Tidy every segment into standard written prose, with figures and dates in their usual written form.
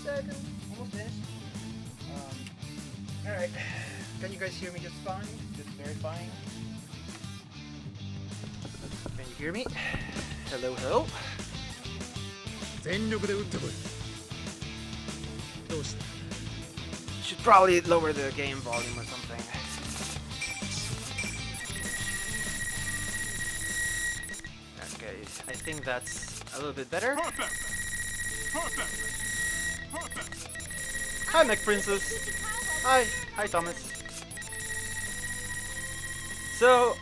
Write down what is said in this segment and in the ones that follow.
second. Almost finished. Alright. Can you guys hear me just fine? Just verifying. Can you hear me? Hello, hello. 全力で打ってこい。どうした Should probably lower the game volume or something. Okay, I think that's a little bit better. Hi, Mech Princess. Hi, Thomas. So,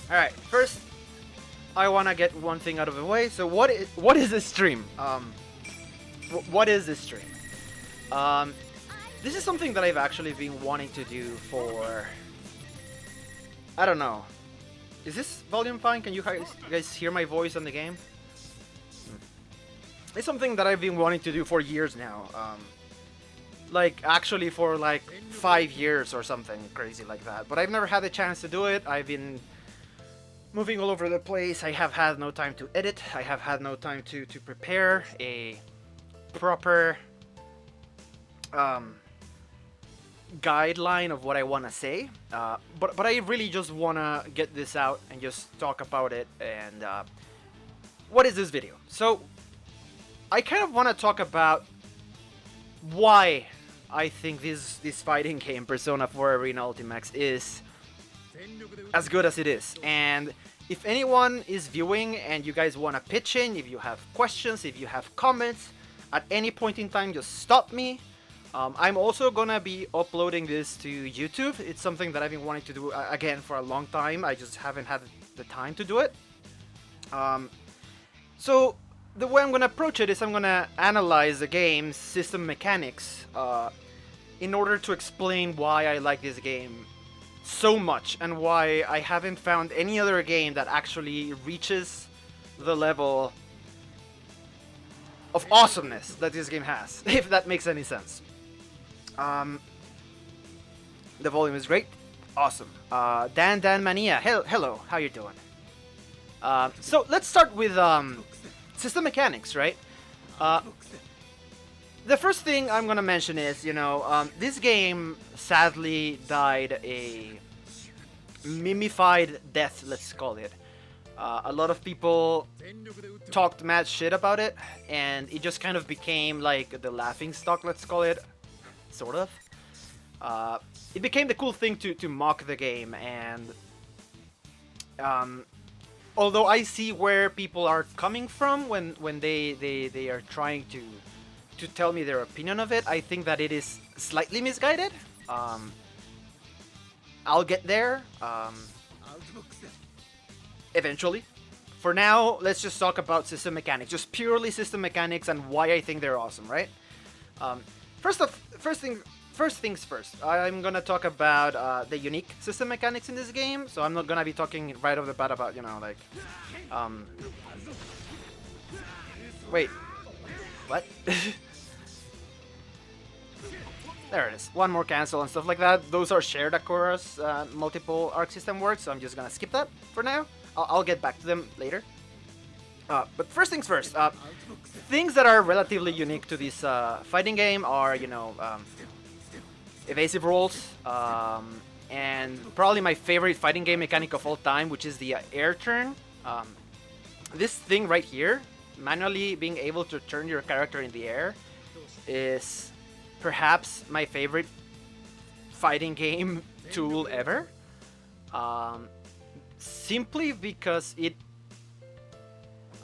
alright, first, I wanna get one thing out of the way. So, what is this stream? What is this stream? This is something that I've actually been wanting to do for... I don't know. Is this volume fine? Can you guys hear my voice on the game? It's something that I've been wanting to do for years now. Like, actually for like 5 years or something crazy like that. But I've never had the chance to do it. I've been moving all over the place. I have had no time to edit. I have had no time to prepare a proper guideline of what I want to say. But I really just want to get this out and just talk about it. And what is this video? So I kind of want to talk about why I think this fighting game, Persona 4 Arena Ultimax, is as good as it is. And if anyone is viewing and you guys want to pitch in, if you have questions, if you have comments, at any point in time, just stop me. I'm also gonna be uploading this to YouTube. It's something that I've been wanting to do again for a long time. I just haven't had the time to do it. So the way I'm gonna approach it is I'm gonna analyze the game's system mechanics in order to explain why I like this game so much and why I haven't found any other game that actually reaches the level of awesomeness that this game has, if that makes any sense. The volume is great. Awesome. Dan Mania, hello, how you doing? So let's start with system mechanics, right? The first thing I'm gonna mention is, you know, this game sadly died a mimified death, let's call it. A lot of people talked mad shit about it, and it just kind of became like the laughing stock, let's call it, sort of. It became the cool thing to mock the game, and although I see where people are coming from when they are trying to tell me their opinion of it, I think that it is slightly misguided. I'll get there eventually. For now, let's just talk about system mechanics, just purely system mechanics and why I think they're awesome, right? First things first. I'm gonna talk about the unique system mechanics in this game. So I'm not gonna be talking right off the bat about, you know, like, wait, what? There it is. One more cancel and stuff like that. Those are shared across multiple arc system works, so I'm just gonna skip that for now. I'll get back to them later. But first things first. Things that are relatively unique to this fighting game are, you know, evasive rolls, and probably my favorite fighting game mechanic of all time, which is the air turn. This thing right here, manually being able to turn your character in the air, is perhaps my favorite fighting game tool ever. Simply because it,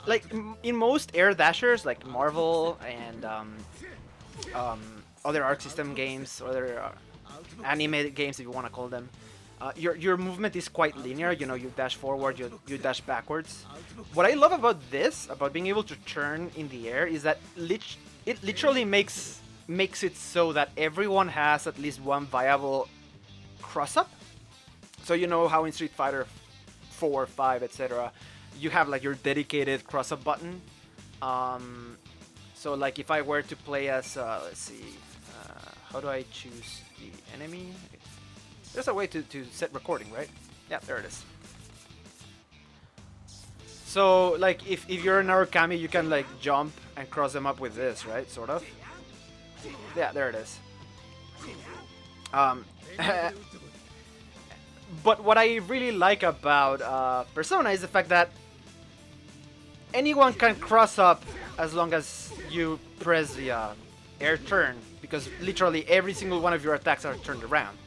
like, in most air dashers, like Marvel and other arc system games, or other anime games, if you want to call them, your movement is quite linear. You know, you dash forward, you dash backwards. What I love about this, about being able to turn in the air, is that it literally makes it so that everyone has at least one viable cross-up. So you know how in Street Fighter 4, 5, etc., you have like your dedicated cross-up button. So like if I were to play as, let's see, how do I choose the enemy? There's a way to set recording, right? Yeah, there it is. So like if you're an Arukami, you can like jump and cross them up with this, right? Sort of. Yeah, there it is. Um, but what I really like about Persona is the fact that anyone can cross up as long as you press the air turn, because literally every single one of your attacks are turned around.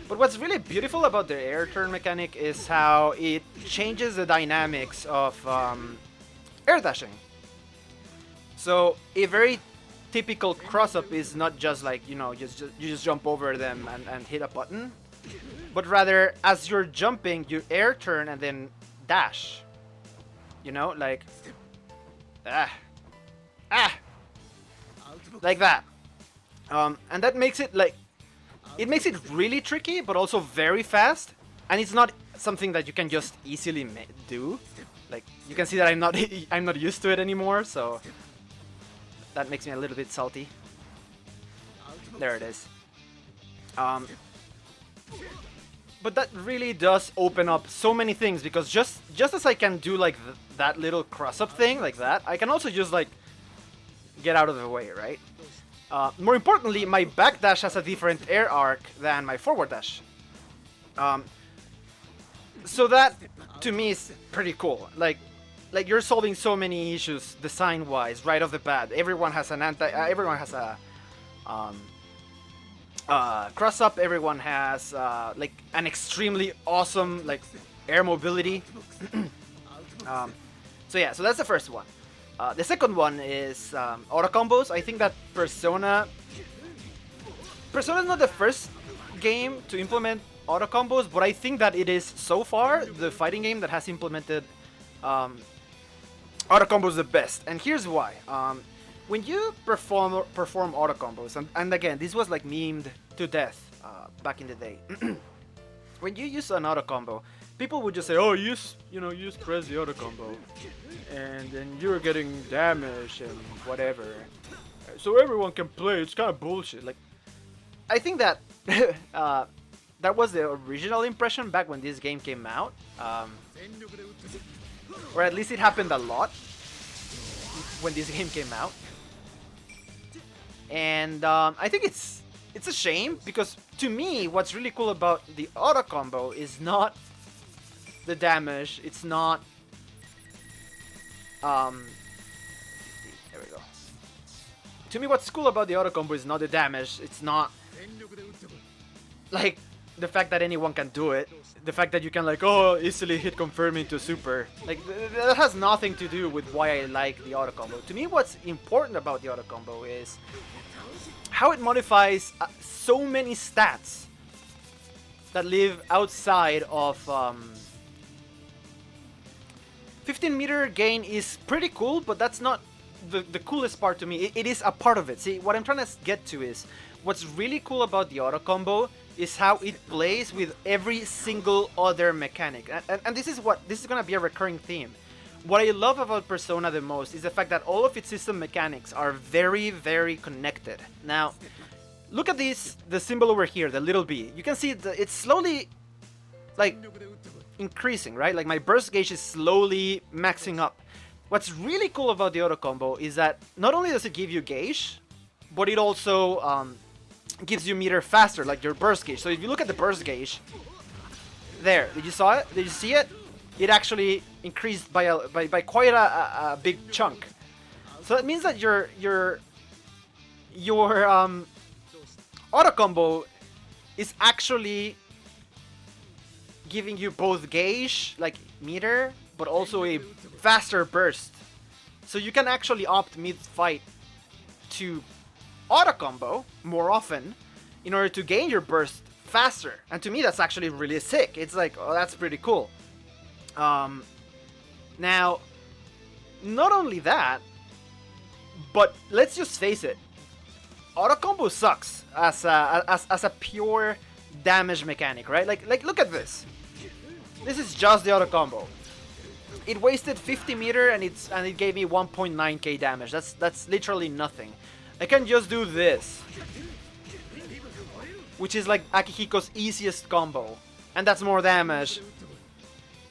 But what's really beautiful about the air turn mechanic is how it changes the dynamics of air dashing. So a very typical cross-up is not just like, you know, you just jump over them and hit a button, but rather as you're jumping, you air turn and then dash. You know, like like that. And that makes it like, it makes it really tricky, but also very fast. And it's not something that you can just easily do. Like, you can see that I'm not used to it anymore, so that makes me a little bit salty. There it is. But that really does open up so many things, because just as I can do like that little cross-up thing like that, I can also just like get out of the way, right? More importantly, my backdash has a different air arc than my forward dash. So that, to me, is pretty cool. Like you're solving so many issues design-wise right off the bat. Everyone has an everyone has a cross-up. Everyone has like an extremely awesome like air mobility. So yeah, so that's the first one. The second one is auto combos. I think that Persona is not the first game to implement auto combos, but I think that it is so far the fighting game that has implemented auto combos the best. And here's why. When you perform auto combos, and again, this was like memed to death back in the day. When you use an auto combo, people would just say, "Oh, use press the auto combo, and then you're getting damage and whatever, so everyone can play." It's kind of bullshit. Like, I think that that was the original impression back when this game came out, or at least it happened a lot when this game came out. And I think it's a shame, because to me, what's really cool about the auto combo is not the damage. It's not. There we go. To me, what's cool about the auto combo is not the damage. It's not like the fact that anyone can do it. The fact that you can like easily hit confirm into super. Like that has nothing to do with why I like the auto combo. To me, what's important about the auto combo is how it modifies so many stats that live outside of 15-meter gain is pretty cool, but that's not the coolest part to me. It is a part of it. See, what I'm trying to get to is what's really cool about the auto combo is how it plays with every single other mechanic. And this is gonna be a recurring theme. What I love about Persona the most is the fact that all of its system mechanics are very, very connected. Now, look at this, the symbol over here, the little b. You can see it's slowly, like, increasing, right? Like, my burst gauge is slowly maxing up. What's really cool about the auto combo is that not only does it give you gauge, but it also gives you meter faster, like your burst gauge. So if you look at the burst gauge, there, did you saw it? Did you see it? It actually increased by quite a big chunk. So that means that your auto combo is actually giving you both gauge, like meter, but also a faster burst. So you can actually opt mid-fight to auto combo more often in order to gain your burst faster. And to me, that's actually really sick. It's like, oh, that's pretty cool. Now, not only that, but let's just face it, auto combo sucks as a pure damage mechanic, right? Like look at this. This is just the auto combo. It wasted 50 meter and it gave me 1.9k damage. That's literally nothing. I can just do this, which is like Akihiko's easiest combo, and that's more damage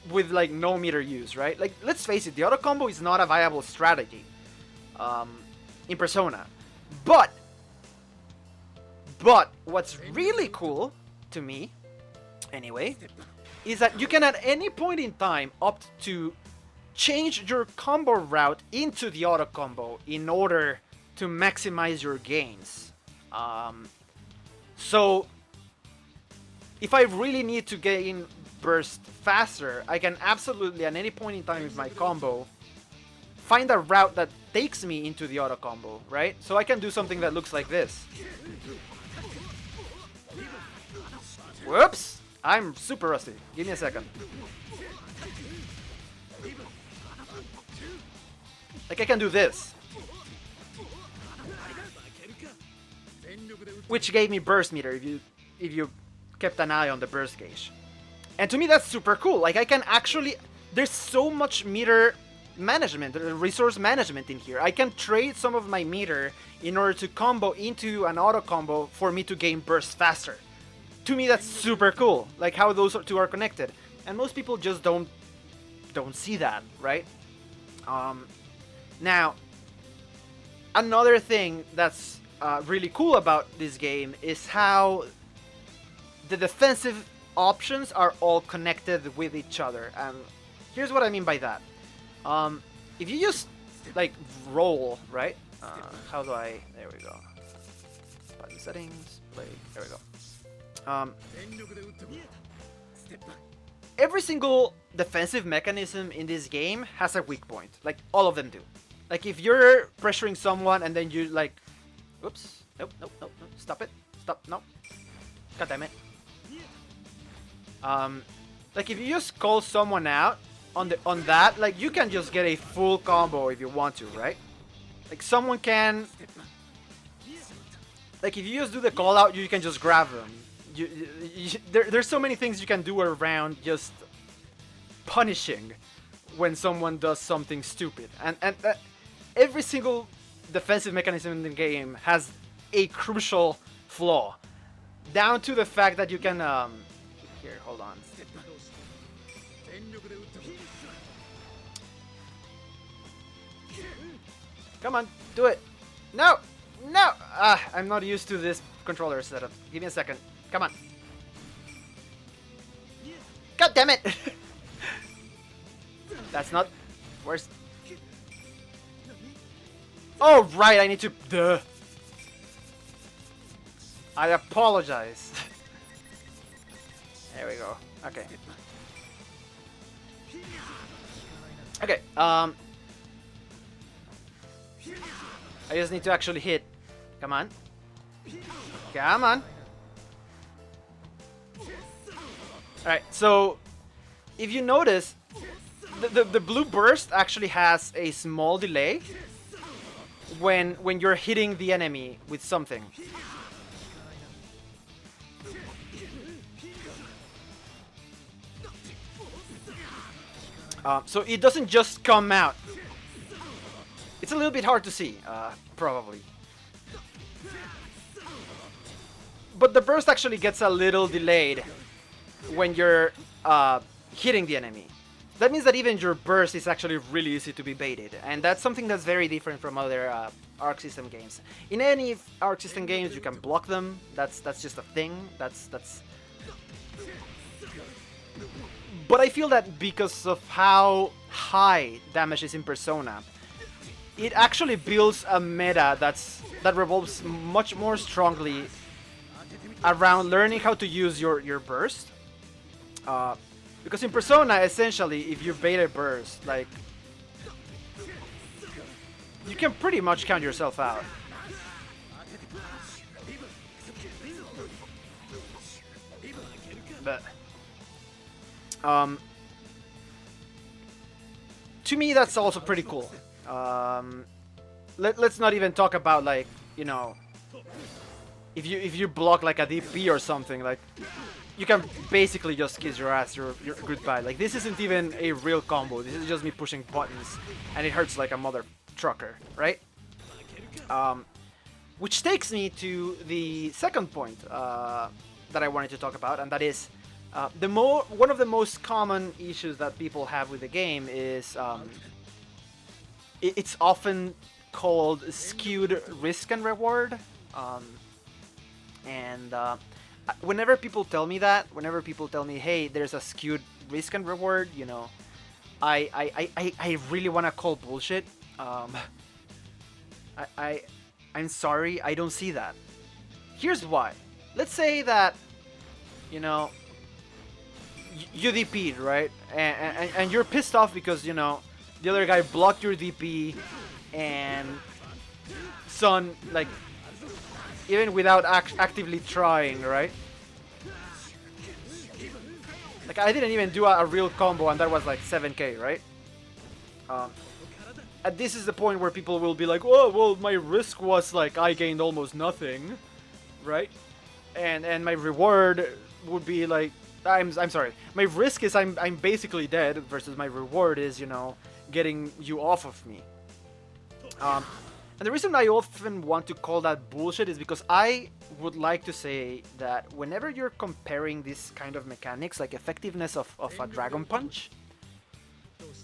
with like no meter use, right? Like, let's face it, the auto combo is not a viable strategy in Persona, but But what's really cool to me, anyway, is that you can at any point in time opt to change your combo route into the auto combo in order to maximize your gains. So if I really need to gain burst faster, I can absolutely at any point in time with my combo find a route that takes me into the auto combo, right? So I can do something that looks like this. Whoops! I'm super rusty. Give me a second. Like I can do this, which gave me burst meter if you kept an eye on the burst gauge. And to me that's super cool. Like I can actually, there's so much meter management, resource management in here. I can trade some of my meter in order to combo into an auto combo for me to gain burst faster. To me that's super cool, like how those two are connected. And most people just don't see that, right? Now, another thing that's really cool about this game is how the defensive options are all connected with each other. And here's what I mean by that. If you just like roll, right? How do I? There we go. Button settings, play. There we go. Every single defensive mechanism in this game has a weak point. Like all of them do. Like if you're pressuring someone and then you like, oops, nope, stop it, stop, no, god damn it. Like if you just call someone out on that, like you can just get a full combo if you want to, right? Like someone can, like if you just do the call out, you can just grab them. There's so many things you can do around just punishing when someone does something stupid, and every single defensive mechanism in the game has a crucial flaw, down to the fact that you can here, hold on. Come on, do it. No, I'm not used to this controller setup. Give me a second. Come on. God damn it! That's not... Where's... Oh, right, I need to... Duh. I apologize. There we go. Okay. Okay, I just need to actually hit. Come on. Come on. Alright, so if you notice, the blue burst actually has a small delay when you're hitting the enemy with something. So it doesn't just come out. It's a little bit hard to see, probably. But the burst actually gets a little delayed when you're hitting the enemy. That means that even your burst is actually really easy to be baited, and that's something that's very different from other Arc System games. In any Arc System games, you can block them. That's just a thing. That's. But I feel that because of how high damage is in Persona, it actually builds a meta that revolves much more strongly around learning how to use your burst. Because in Persona, essentially, if you bait a burst, like, you can pretty much count yourself out. But to me, that's also pretty cool. Let's not even talk about, like, you know, if you block like a DP or something, like, you can basically just kiss your ass. You're goodbye. Like, this isn't even a real combo. This is just me pushing buttons, and it hurts like a mother trucker, right? Which takes me to the second point that I wanted to talk about, and that is one of the most common issues that people have with the game is it's often called skewed risk and reward. And whenever people tell me that, whenever people tell me, hey, there's a skewed risk and reward, you know, I really want to call bullshit. Um, I, I I'm sorry, I don't see that. Here's why. Let's say that, you know, you DP'd, right? And you're pissed off because, you know, the other guy blocked your DP and Son, like, even without actively trying, right? Like, I didn't even do a real combo and that was like 7k, right? And this is the point where people will be like, oh, well, my risk was like I gained almost nothing, right? And my reward would be like, I'm sorry, my risk is I'm basically dead versus my reward is, you know, getting you off of me. And the reason I often want to call that bullshit is because I would like to say that whenever you're comparing this kind of mechanics, like effectiveness of a Dragon Punch,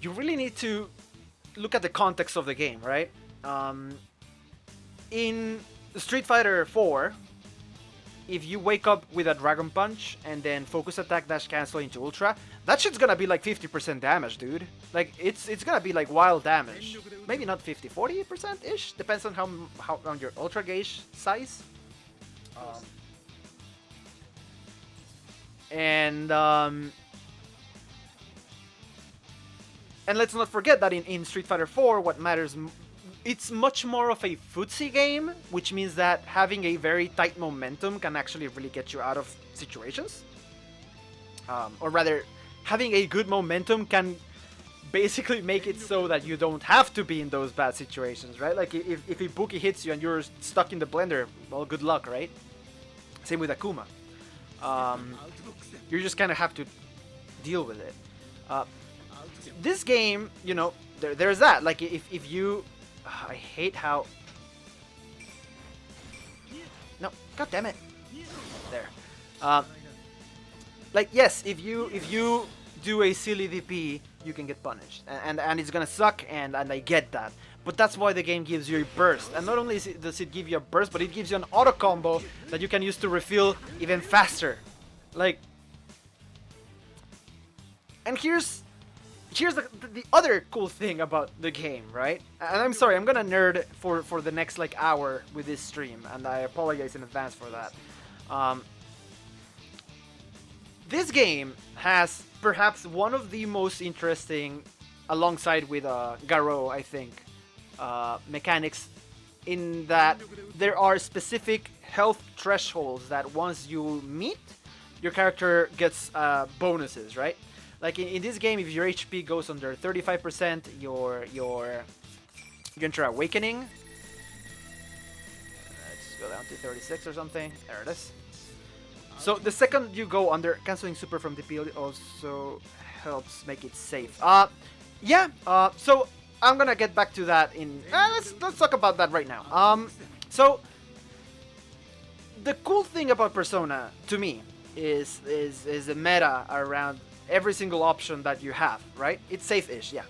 you really need to look at the context of the game, right? In Street Fighter 4, if you wake up with a Dragon Punch and then focus attack dash cancel into Ultra, that shit's gonna be like 50% damage, dude. Like, it's gonna be like wild damage. Maybe not 50, 40%-ish? Depends on how on your Ultra gauge size. And let's not forget that in Street Fighter 4, what matters, it's much more of a footsie game, which means that having a very tight momentum can actually really get you out of situations. Or rather, having a good momentum can basically make it so that you don't have to be in those bad situations, right? Like, if Ibuki hits you and you're stuck in the blender, well, good luck, right? Same with Akuma. You just kind of have to deal with it. This game, you know, there's that. Like, if you... I hate how... No, god damn it. There. Like, yes, if you do a silly DP, you can get punished. And it's gonna suck, and I get that. But that's why the game gives you a burst. And not only does it give you a burst, but it gives you an auto combo that you can use to refill even faster. Like... And here's the other cool thing about the game, right? And I'm sorry, I'm gonna nerd for the next like hour with this stream, and I apologize in advance for that. This game has perhaps one of the most interesting, alongside with Garou, I think, mechanics, in that there are specific health thresholds that once you meet, your character gets bonuses, right? Like in this game, if your HP goes under 35%, you enter Awakening. Let's go down to 36 or something. There it is. So the second you go under, canceling super from DP also helps make it safe. Yeah. So I'm gonna get back to that in. Let's talk about that right now. So the cool thing about Persona to me is the meta around every single option that you have, right? It's safe-ish, yeah.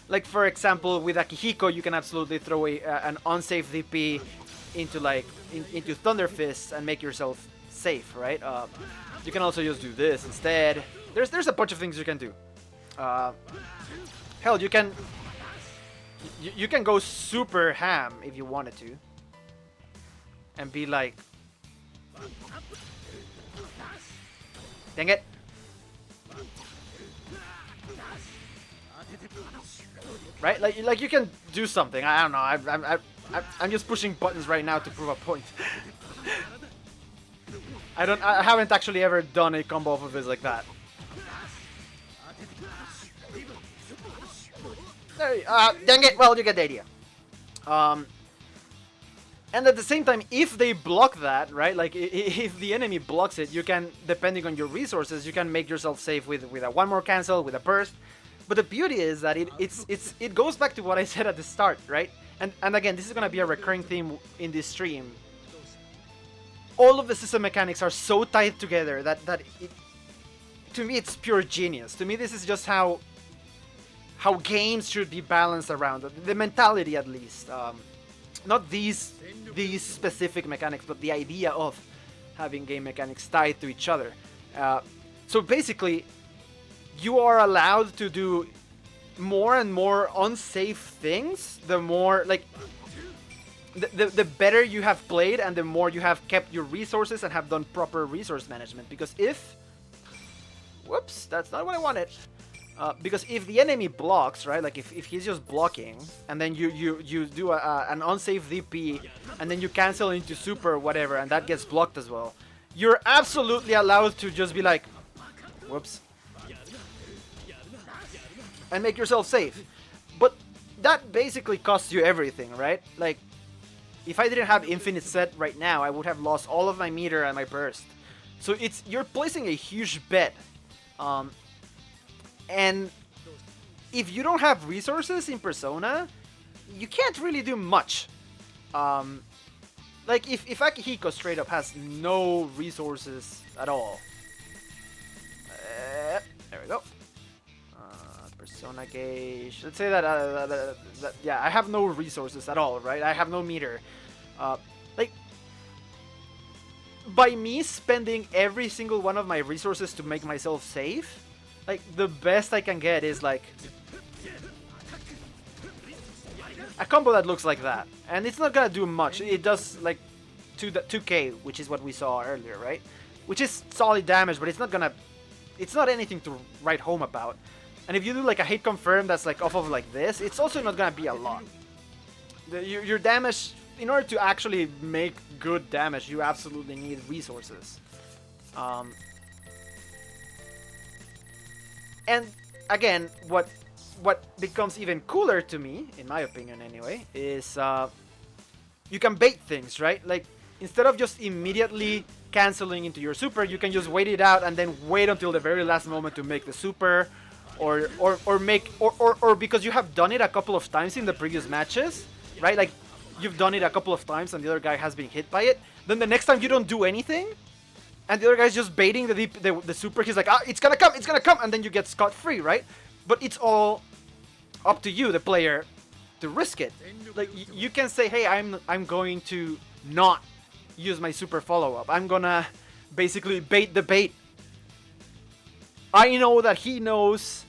Like for example, with Akihiko, you can absolutely throw an unsafe DP into into Thunder Fists and make yourself safe, right? You can also just do this instead. There's a bunch of things you can do. Hell, you can go super ham if you wanted to, and be like, dang it. Right? Like you can do something. I don't know. I'm just pushing buttons right now to prove a point. I haven't actually ever done a combo off of this like that. Dang it. Well, you get the idea. And at the same time, if they block that, right? Like, if the enemy blocks it, you can, depending on your resources, you can make yourself safe with a one more cancel, with a burst. But the beauty is that it goes back to what I said at the start, right? And again, this is gonna be a recurring theme in this stream. All of the system mechanics are so tied together that to me, it's pure genius. To me, this is just how games should be balanced around the mentality, at least. not these specific mechanics, but the idea of having game mechanics tied to each other. So basically, you are allowed to do more and more unsafe things. The more like the better you have played, and the more you have kept your resources and have done proper resource management. Because if, whoops, that's not what I wanted. Because if the enemy blocks, right, like if he's just blocking, and then you do an unsafe DP, and then you cancel into super or whatever, and that gets blocked as well, you're absolutely allowed to just be like, whoops, and make yourself safe. But that basically costs you everything, right? Like, if I didn't have infinite set right now, I would have lost all of my meter and my burst. So you're placing a huge bet. And if you don't have resources in Persona, you can't really do much. Like if Akihiko straight up has no resources at all. There we go. Persona gauge. Let's say that, yeah, I have no resources at all, right? I have no meter. Like, by me spending every single one of my resources to make myself safe, like, the best I can get is, like, a combo that looks like that. And it's not gonna do much. It does, like, 2k, which is what we saw earlier, right? Which is solid damage, but it's not anything to write home about. And if you do, like, a hit confirm that's, like, off of, like, this, it's also not gonna be a lot. Your damage, in order to actually make good damage, you absolutely need resources. And again, what becomes even cooler to me, in my opinion anyway, is you can bait things, right? Like, instead of just immediately canceling into your super, you can just wait it out and then wait until the very last moment to make the super, or because you have done it a couple of times in the previous matches, right? Like, you've done it a couple of times and the other guy has been hit by it. Then the next time you don't do anything, and the other guy's just baiting the super. He's like, it's gonna come, and then you get scot-free, right? But it's all up to you, the player, to risk it. Like, you can say, hey, I'm going to not use my super follow-up. I'm gonna basically bait the bait. I know that he knows.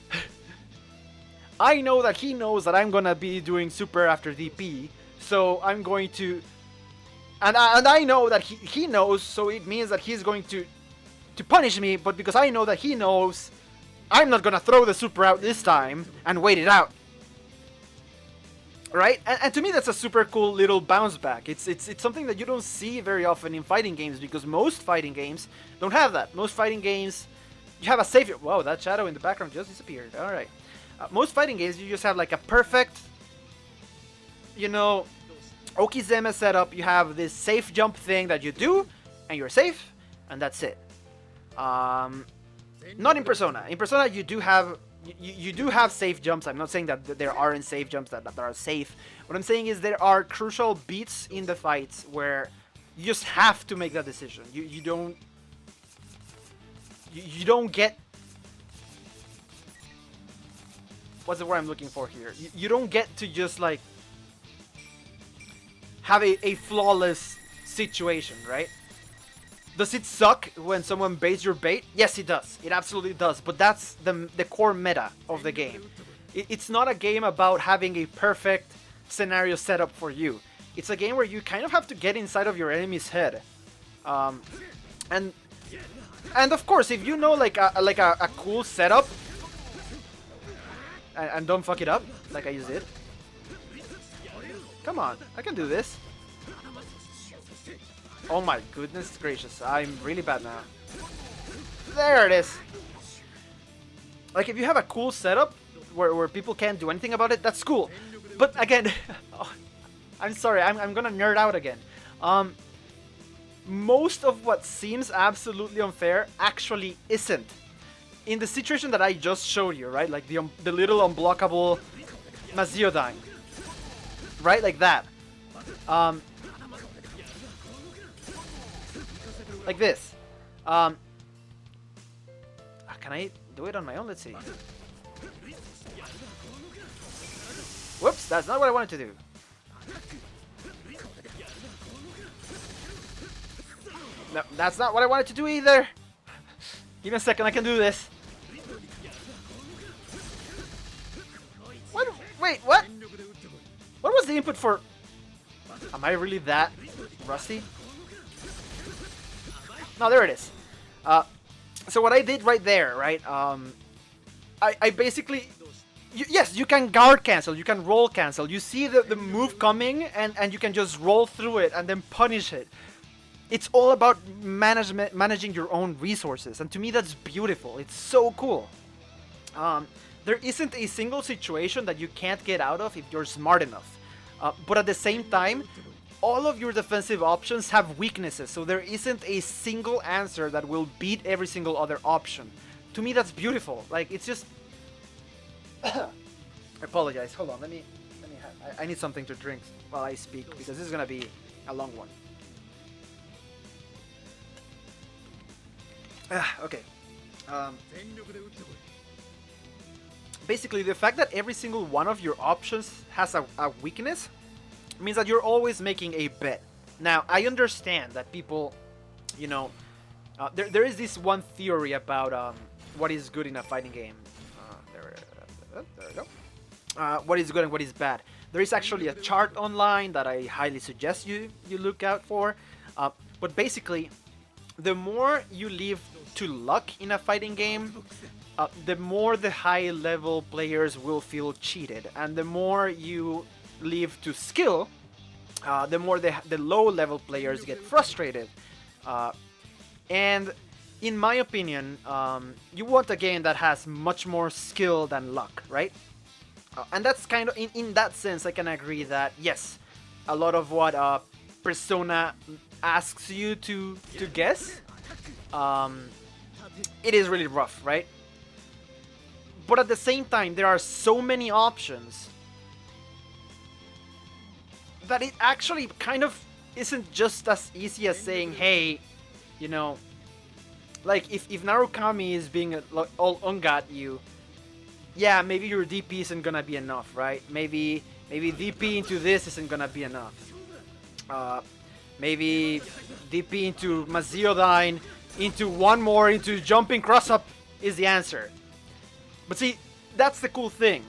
I know that he knows that I'm gonna be doing super after DP, so I'm going to. And I know that he knows, so it means that he's going to punish me, but because I know that he knows, I'm not gonna throw the super out this time and wait it out. Right? And to me, that's a super cool little bounce back. It's something that you don't see very often in fighting games, because most fighting games don't have that. Most fighting games, you have a savior. Whoa, that shadow in the background just disappeared. Alright. Most fighting games, you just have like a perfect, you know, Okizeme setup. You have this safe jump thing that you do, and you're safe, and that's it. Not in Persona. In Persona, you do have safe jumps. I'm not saying that there aren't safe jumps that are safe. What I'm saying is there are crucial beats in the fights where you just have to make that decision. You don't get. What's the word I'm looking for here? You don't get to just like have a flawless situation, right? Does it suck when someone baits your bait? Yes, it does. It absolutely does. But that's the core meta of the game. It's not a game about having a perfect scenario set up for you. It's a game where you kind of have to get inside of your enemy's head. And of course, if you know like a cool setup, and don't fuck it up like I just did. Come on, I can do this. Oh my goodness gracious, I'm really bad now. There it is. Like, if you have a cool setup where people can't do anything about it, that's cool. But again, oh, I'm sorry, I'm gonna nerd out again. Most of what seems absolutely unfair actually isn't. In the situation that I just showed you, right? Like the little unblockable Maziodan. Right? Like that. Like this. Can I do it on my own? Let's see. Whoops, that's not what I wanted to do. No, that's not what I wanted to do either. Give me a second, I can do this. What? Wait, what? What was the input for... Am I really that rusty? No, there it is. So what I did right there, right? I basically... yes, you can guard cancel, you can roll cancel. You see the move coming and you can just roll through it and then punish it. It's all about managing your own resources, and to me that's beautiful. It's so cool. There isn't a single situation that you can't get out of if you're smart enough. But at the same time, all of your defensive options have weaknesses, so there isn't a single answer that will beat every single other option. To me that's beautiful. Like, it's just... I apologize. Hold on, let me I need something to drink while I speak, because this is gonna be a long one. Okay. Basically, the fact that every single one of your options has a weakness means that you're always making a bet. Now, I understand that people, you know, there is this one theory about what is good in a fighting game. There we go. What is good and what is bad. There is actually a chart online that I highly suggest you look out for. But basically, the more you leave to luck in a fighting game, the more the high-level players will feel cheated, and the more you leave to skill, the more the low-level players get frustrated. And in my opinion, you want a game that has much more skill than luck, right? And that's kind of, in that sense, I can agree that, yes, a lot of what Persona asks you to guess, it is really rough, right? But at the same time, there are so many options that it actually kind of isn't just as easy as saying, hey, you know, like if Narukami is being all ungat you, yeah, maybe your DP isn't gonna be enough, right? Maybe DP into this isn't gonna be enough. Maybe DP into Maziodyne, into one more, into jumping cross-up is the answer. But see, that's the cool thing.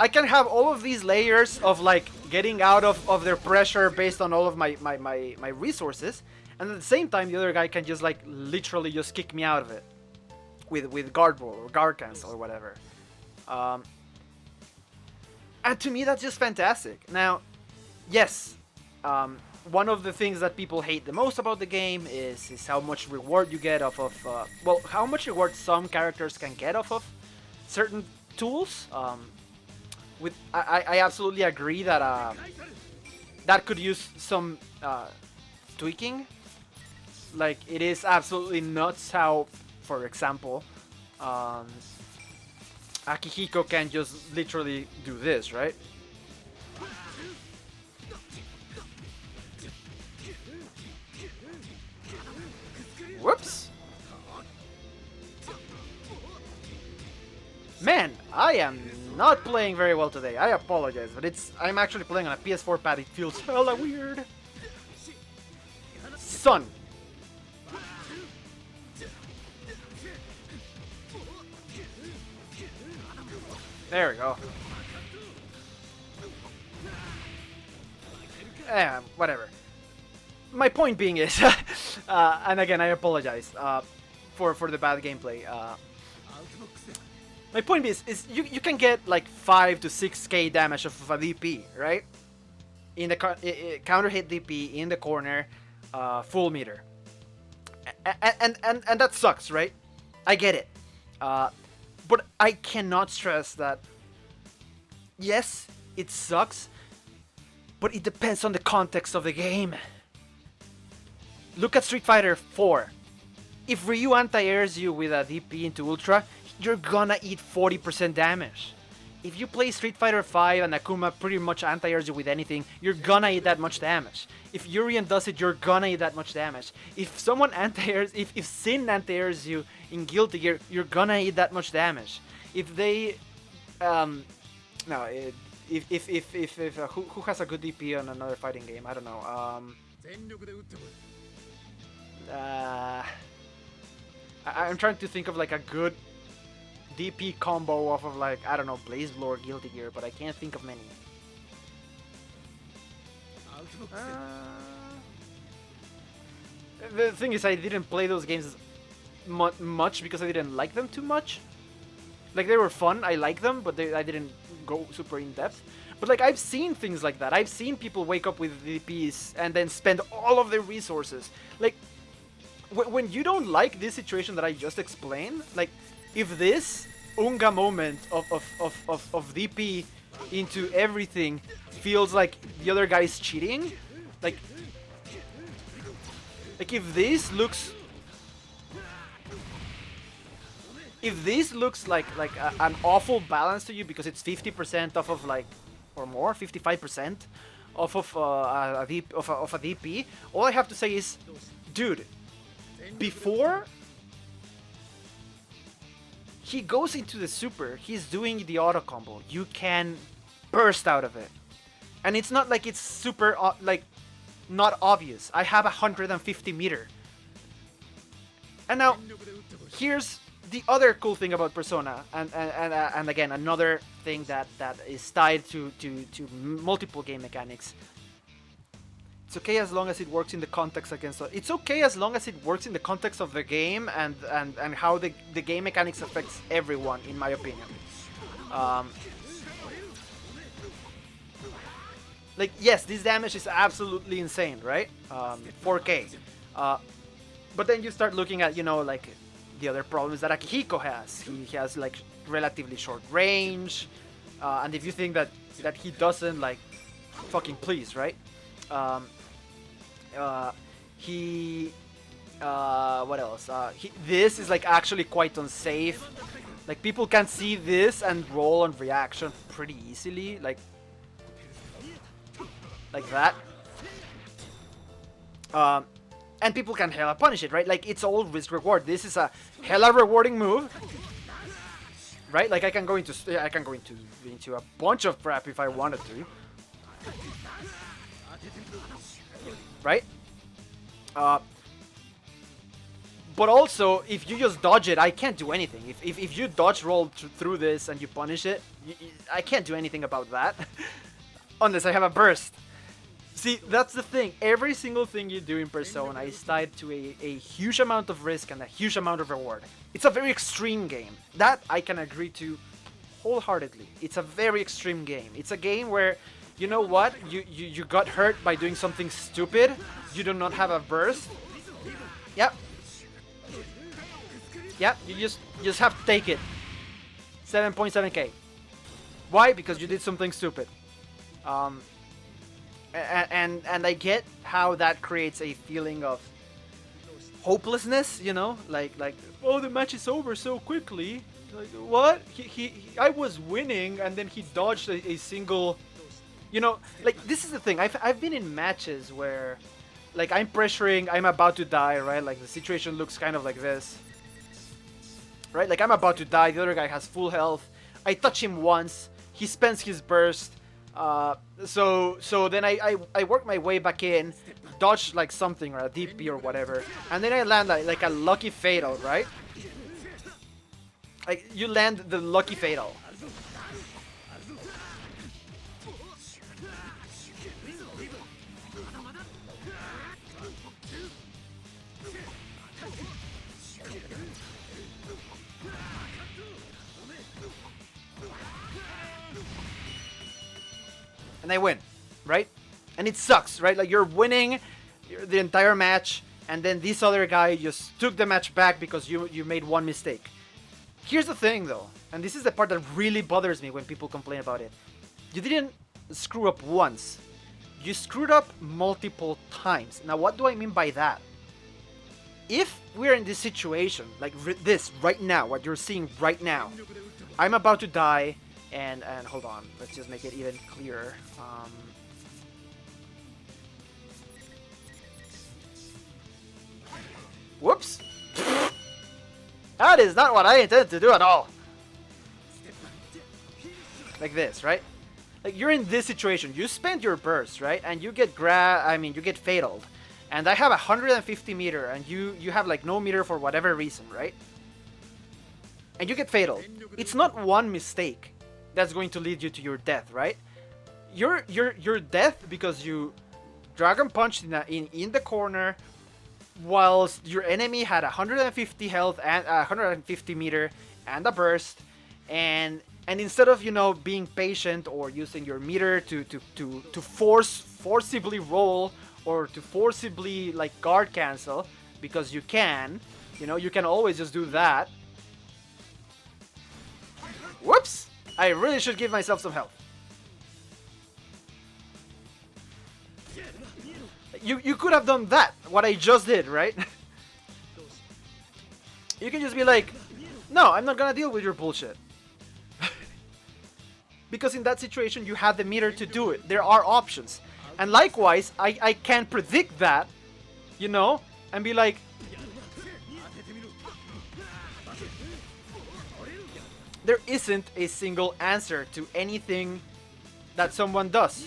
I can have all of these layers of like getting out of their pressure based on all of my resources, and at the same time the other guy can just like literally just kick me out of it with guard roll or guard cancel or whatever. And to me that's just fantastic. Now, yes, one of the things that people hate the most about the game is how much reward you get off of, well, how much reward some characters can get off of certain tools. I absolutely agree that that could use some tweaking. Like, it is absolutely nuts how, for example, Akihiko can just literally do this, right? Whoops! Man, I am not playing very well today. I apologize, but I'm actually playing on a PS4 pad. It feels hella weird. Son! There we go. Whatever. My point being is, and again, I apologize for the bad gameplay. My point is you can get like 5 to 6k damage of a DP, right? In the counter hit DP in the corner, full meter, and that sucks, right? I get it, but I cannot stress that. Yes, it sucks, but it depends on the context of the game. Look at Street Fighter 4. If Ryu anti-airs you with a DP into Ultra, you're gonna eat 40% damage. If you play Street Fighter 5 and Akuma pretty much anti-airs you with anything, you're gonna eat that much damage. If Urien does it, you're gonna eat that much damage. If someone anti-airs, if Sin anti-airs you in Guilty Gear, you're gonna eat that much damage. If they, no, if who has a good DP on another fighting game? I don't know. I'm trying to think of like a good DP combo off of like, I don't know, Blaze Blow or Guilty Gear, but I can't think of many. The thing is, I didn't play those games much because I didn't like them too much. Like, they were fun, I like them, but I didn't go super in depth. But like, I've seen things like that. I've seen people wake up with DPs and then spend all of their resources. Like, when you don't like this situation that I just explained, like, if this Unga moment of DP into everything feels like the other guy is cheating, like if this looks like an awful balance to you because it's 50% off of like, or more, 55% off of a DP, all I have to say is, dude, before he goes into the super, he's doing the auto combo. You can burst out of it. And it's not like it's super, like, not obvious. I have 150 meter. And now, here's the other cool thing about Persona, and again, another thing that is tied to multiple game mechanics. It's okay as long as it works in the context against. It's okay as long as it works in the context of the game and how the game mechanics affects everyone, in my opinion. Like, yes, this damage is absolutely insane, right? 4K. But then you start looking at, you know, like the other problems that Akihiko has. He has like relatively short range, and if you think that he doesn't, like, fucking please, right? What else? This is like actually quite unsafe. Like, people can see this and roll on reaction pretty easily, like that. And people can hella punish it, right? Like, it's all risk reward. This is a hella rewarding move, right? Like, I can go into a bunch of crap if I wanted to, right? But also, if you just dodge it, I can't do anything. If you dodge roll through this and you punish it, I can't do anything about that. Unless I have a burst. See, that's the thing. Every single thing you do in Persona is tied to a huge amount of risk and a huge amount of reward. It's a very extreme game. That I can agree to wholeheartedly. It's a very extreme game. It's a game where, you know what? You got hurt by doing something stupid. You do not have a burst. Yep. Yep, you just have to take it. 7.7k. Why? Because you did something stupid. And I get how that creates a feeling of hopelessness, you know, like oh, the match is over so quickly. Like, what? I was winning, and then he dodged a single. You know, like, this is the thing. I've been in matches where, like, I'm pressuring, I'm about to die, right? Like, the situation looks kind of like this, right? Like, I'm about to die. The other guy has full health. I touch him once. He spends his burst. So then I work my way back in, dodge like something or a DP or whatever, and then I land like a lucky fatal, right? Like, you land the lucky fatal. And they win, right? And it sucks, right? Like, you're winning the entire match, and then this other guy just took the match back because you made one mistake. Here's the thing, though, and this is the part that really bothers me when people complain about it. You didn't screw up once. You screwed up multiple times. Now, what do I mean by that? If we're in this situation, like this, right now, what you're seeing right now, I'm about to die, and hold on, let's just make it even clearer. Whoops! That is not what I intended to do at all. Like this, right? Like, you're in this situation. You spend your burst, right? And you get you get fataled. and I have 150 meter, and you have like no meter for whatever reason, right? And you get fatal. It's not one mistake that's going to lead you to your death, right? Your death because you dragon punched in the corner, whilst your enemy had 150 health and 150 meter and a burst, and instead of being patient or using your meter to forcibly roll or to forcibly like guard cancel, because you can always just do that. Whoops! I really should give myself some health. You could have done that, what I just did, right? You can just be like, no, I'm not gonna deal with your bullshit. Because in that situation, you have the meter to do it. There are options. And likewise, I can predict that, and be like, there isn't a single answer to anything that someone does.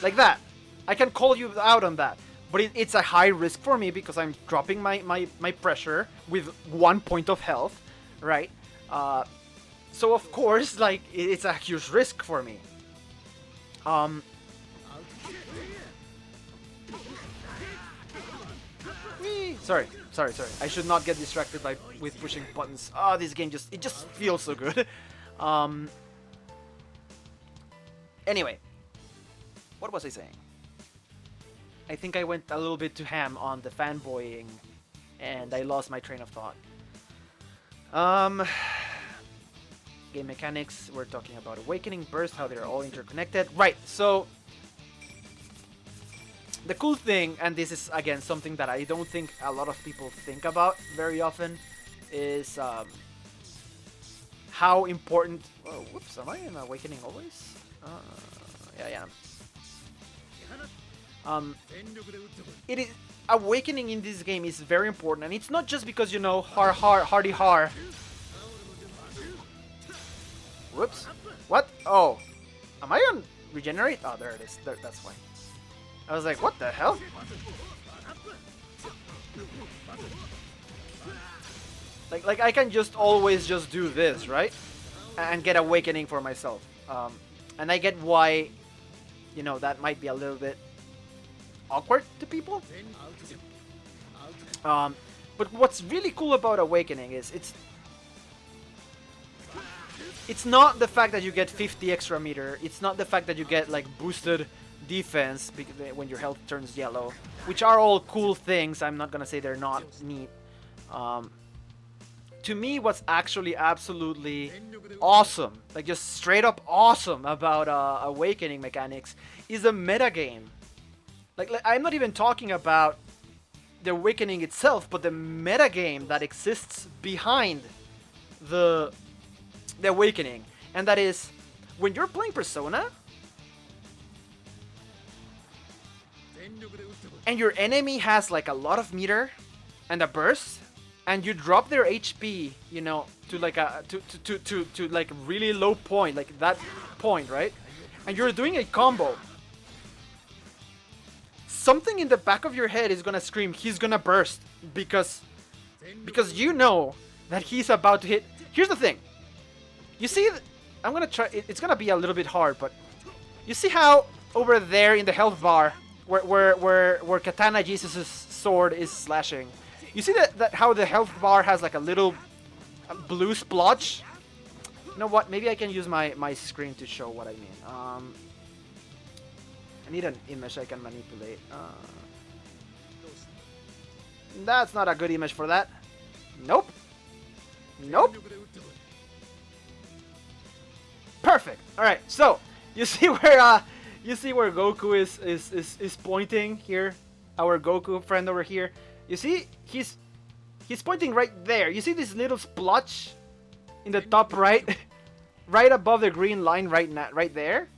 Like that. I can call you out on that. But it's a high risk for me because I'm dropping my pressure with 1 point of health, right? So of course, like, it's a huge risk for me. Sorry. I should not get distracted with pushing buttons. Oh, this game just feels so good. Anyway, what was I saying? I think I went a little bit too ham on the fanboying, and I lost my train of thought. Game mechanics, we're talking about Awakening, Burst, how they're all interconnected. Right, so the cool thing, and this is again something that I don't think a lot of people think about very often, is how important... Oh, whoops, am I in Awakening always? Yeah. It is... Awakening in this game is very important, and it's not just because, hardy har. Whoops. What? Oh. Am I on regenerate? Oh, there it is. That's fine. I was like, what the hell? Like I can just always just do this, right? And get Awakening for myself. And I get why, that might be a little bit awkward to people. But what's really cool about Awakening is it's not the fact that you get 50 extra meter. It's not the fact that you get like boosted defense when your health turns yellow, which are all cool things. I'm not gonna say they're not neat. To me, what's actually absolutely awesome, like just straight up awesome about Awakening mechanics, is a metagame. Like I'm not even talking about the Awakening itself, but the metagame that exists behind the Awakening. And that is, when you're playing Persona, and your enemy has like a lot of meter and a burst, and you drop their HP, to like a to like really low point, like that point, right? And you're doing a combo. Something in the back of your head is gonna scream, he's gonna burst, because you know that he's about to hit. Here's the thing. You see, I'm gonna try. It's gonna be a little bit hard, but you see how over there in the health bar, where Katana Jesus' sword is slashing, you see that how the health bar has like a little blue splotch. You know what? Maybe I can use my screen to show what I mean. I need an image I can manipulate. That's not a good image for that. Nope. Perfect. All right. So you see where Goku is pointing here. Our Goku friend over here. You see he's pointing right there. You see this little splotch in the top right, right above the green line right there.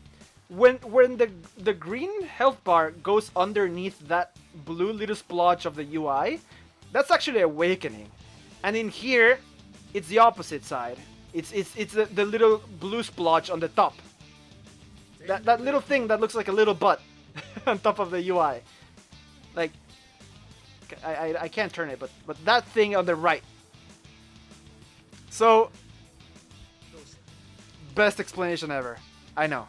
When the green health bar goes underneath that blue little splotch of the UI, that's actually Awakening. And in here, it's the opposite side. It's the little blue splotch on the top. That little thing that looks like a little butt on top of the UI. Like, I can't turn it, but that thing on the right. So, best explanation ever. I know.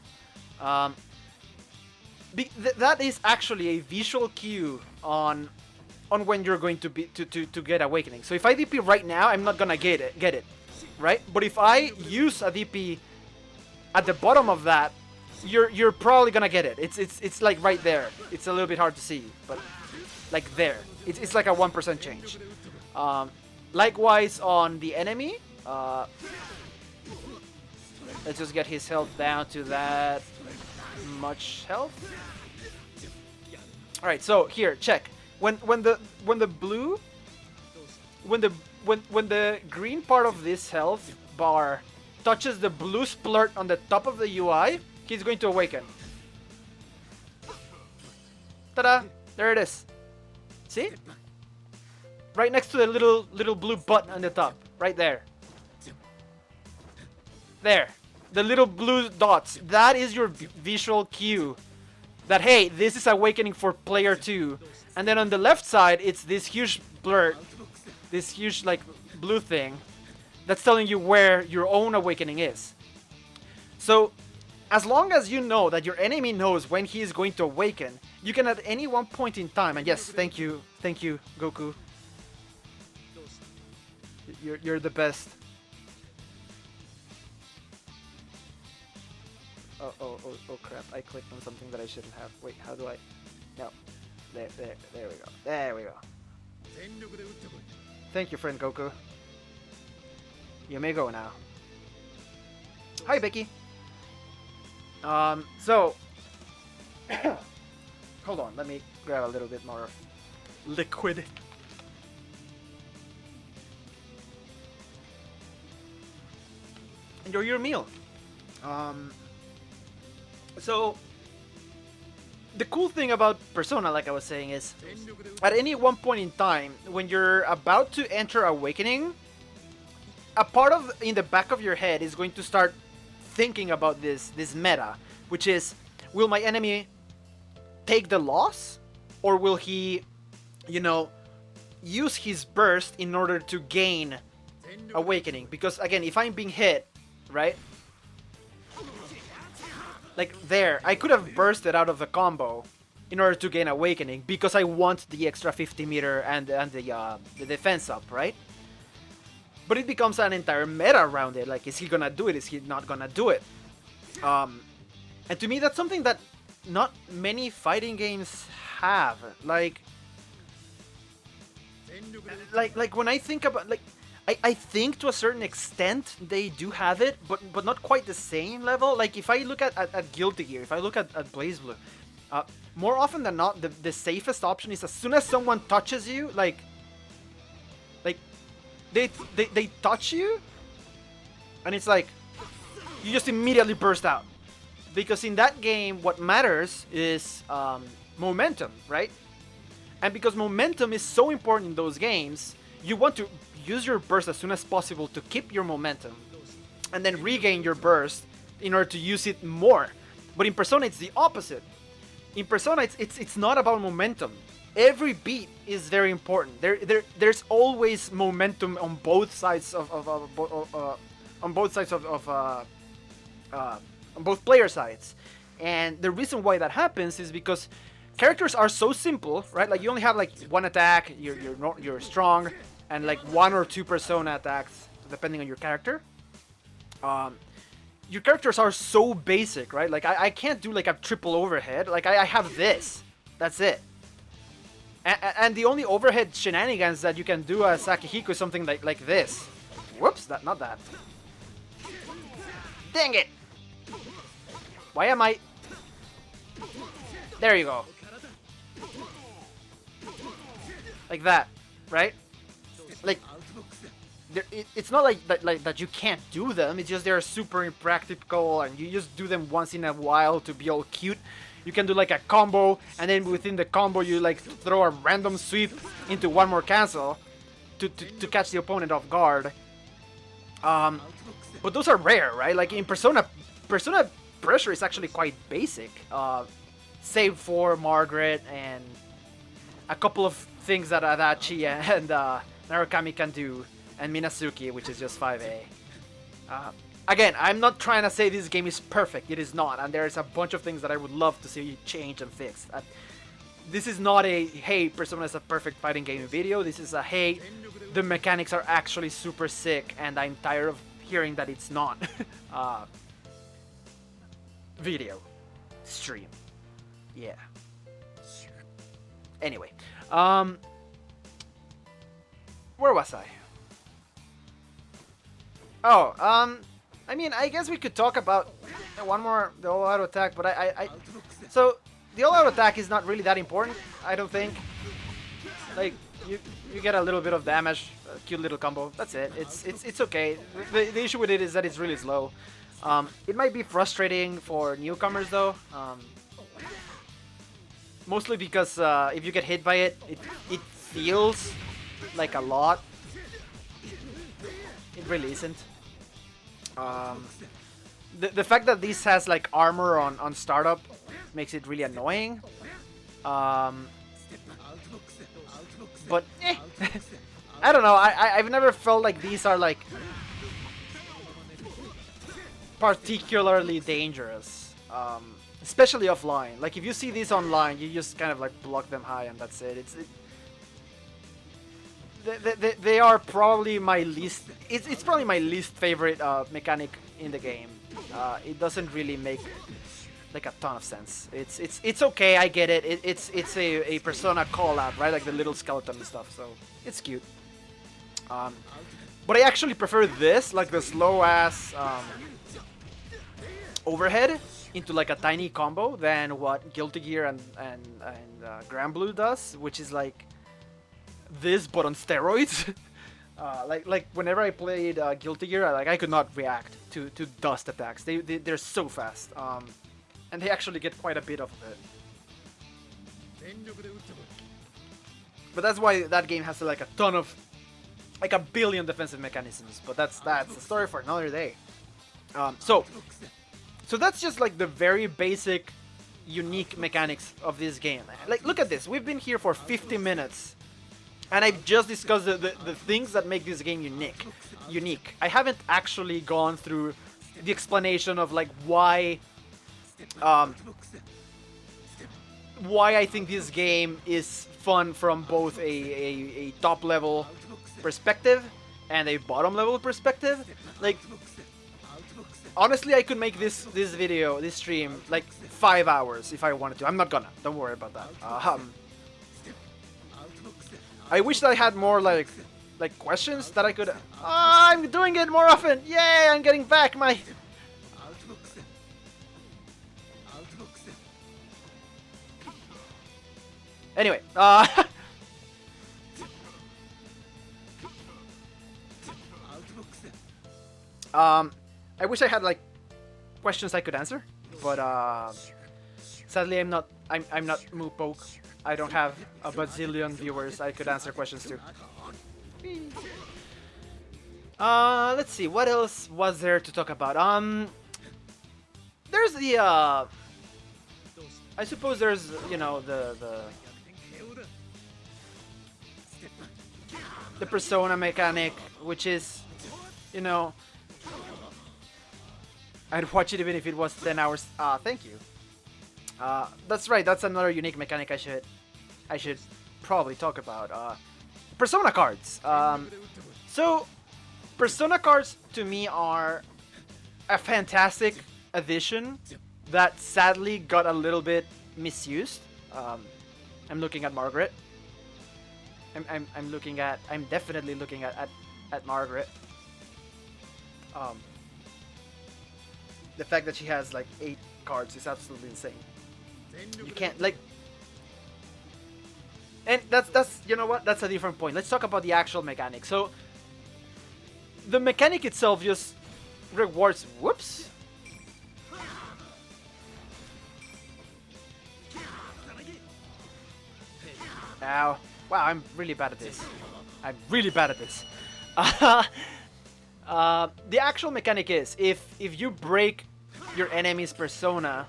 That is actually a visual cue on when you're going to be to get awakening. So if I DP right now, I'm not gonna get it, right? But if I use a DP at the bottom of that, you're probably gonna get it. It's like right there. It's a little bit hard to see, but like there. It's like a 1% change. Likewise on the enemy. Let's just get his health down to that much health. All right, so here, check. When the green part of this health bar touches the blue splurt on the top of the UI, he's going to awaken. Ta-da! There it is. See? Right next to the little blue button on the top, right there. There. The little blue dots. That is your visual cue that, hey, this is awakening for player 2. And then on the left side, it's this huge blur, this huge like blue thing that's telling you where your own awakening is. So as long as you know that your enemy knows when he is going to awaken, you can at any one point in time, and yes, thank you, Goku. You're the best. Oh crap, I clicked on something that I shouldn't have. Wait, how do I? No. There we go. There we go. Thank you, friend Goku. You may go now. Hi, Becky. So... Hold on, let me grab a little bit more liquid. Enjoy your meal. So, the cool thing about Persona, like I was saying, is at any one point in time, when you're about to enter Awakening, a part of in the back of your head is going to start thinking about this meta, which is, will my enemy take the loss, or will he, you know, use his burst in order to gain Awakening? Because again, if I'm being hit, right? Like there, I could have bursted out of the combo in order to gain Awakening because I want the extra 50 meter and the defense up, right? But it becomes an entire meta around it. Like, is he gonna do it? Is he not gonna do it? And to me, that's something that not many fighting games have. Like when I think about I think to a certain extent they do have it, but not quite the same level. Like if I look at Guilty Gear, if I look at BlazBlue, more often than not, the safest option is as soon as someone touches you, like they touch you, and it's like you just immediately burst out. Because in that game, what matters is momentum, right? And because momentum is so important in those games, you want to use your burst as soon as possible to keep your momentum and then regain your burst in order to use it more. But in Persona, it's the opposite. In Persona, it's not about momentum. Every beat is very important. There's always momentum on both sides of on both player sides. And the reason why that happens is because characters are so simple, right? Like you only have like one attack, you're strong, and like 1 or 2 Persona attacks, depending on your character. Your characters are so basic, right? Like I can't do like a triple overhead. Like I have this. That's it. And the only overhead shenanigans that you can do as Akihiko is something like this. Whoops, not that. Dang it! Why am I... There you go. Like that, right? Like, it's not like that you can't do them. It's just they're super impractical, and you just do them once in a while to be all cute. You can do like a combo, and then within the combo you like throw a random sweep into one more cancel to catch the opponent off guard. But those are rare, right? Like in Persona pressure is actually quite basic, save for Margaret and a couple of things that Adachi and Narukami can do, and Minazuki, which is just 5A. Again, I'm not trying to say this game is perfect. It is not, and there's a bunch of things that I would love to see change and fixed. This is not a, hey, Persona is a perfect fighting game video. This is a, hey, the mechanics are actually super sick, and I'm tired of hearing that it's not. Video. Stream. Yeah. Anyway. Where was I? Oh, I mean, I guess we could talk about one more, the all-out attack, but so, the all-out attack is not really that important, I don't think. Like, you get a little bit of damage, a cute little combo, that's it. It's okay. The issue with it is that it's really slow. It might be frustrating for newcomers, though. Mostly because if you get hit by it, it feels like a lot. It really isn't. The fact that this has like armor on startup makes it really annoying. But I don't know. I've never felt like these are like particularly dangerous, especially offline. Like if you see these online, you just kind of like block them high and that's it. They are probably my least. It's probably my least favorite mechanic in the game. It doesn't really make like a ton of sense. It's okay. I get it. It's a Persona call out, right? Like the little skeleton and stuff. So it's cute. But I actually prefer this, like the slow ass overhead into like a tiny combo than what Guilty Gear and Granblue does, which is like this but on steroids. like whenever I played Guilty Gear, I could not react to dust attacks. They're so fast, and they actually get quite a bit of it. But that's why that game has like a ton of, like a billion defensive mechanisms. But that's a story for another day. So that's just like the very basic, unique mechanics of this game. Like look at this. We've been here for 50 minutes. And I've just discussed the things that make this game unique. I haven't actually gone through the explanation of like why I think this game is fun from both a top level perspective and a bottom level perspective. Like honestly, I could make this stream like 5 hours if I wanted to. I'm not gonna. Don't worry about that. I wish that I had more like questions that I could. I'm doing it more often. Yay! I'm getting back my. Anyway, I wish I had like questions I could answer, but sadly I'm not Moopoke. I don't have a bazillion viewers I could answer questions to. Let's see, what else was there to talk about? There's the I suppose there's, you know, the Persona mechanic, which is, you know, I'd watch it even if it was 10 hours. Thank you. That's right, that's another unique mechanic I should probably talk about. Persona cards. So, Persona cards to me are a fantastic addition that sadly got a little bit misused. I'm looking at Margaret. I'm definitely looking at Margaret. The fact that she has like 8 cards is absolutely insane. You can't like, and that's you know what, that's a different point. Let's talk about the actual mechanic. So the mechanic itself just rewards. Whoops. Ow. Wow, I'm really bad at this. I'm really bad at this. The actual mechanic is if you break your enemy's persona,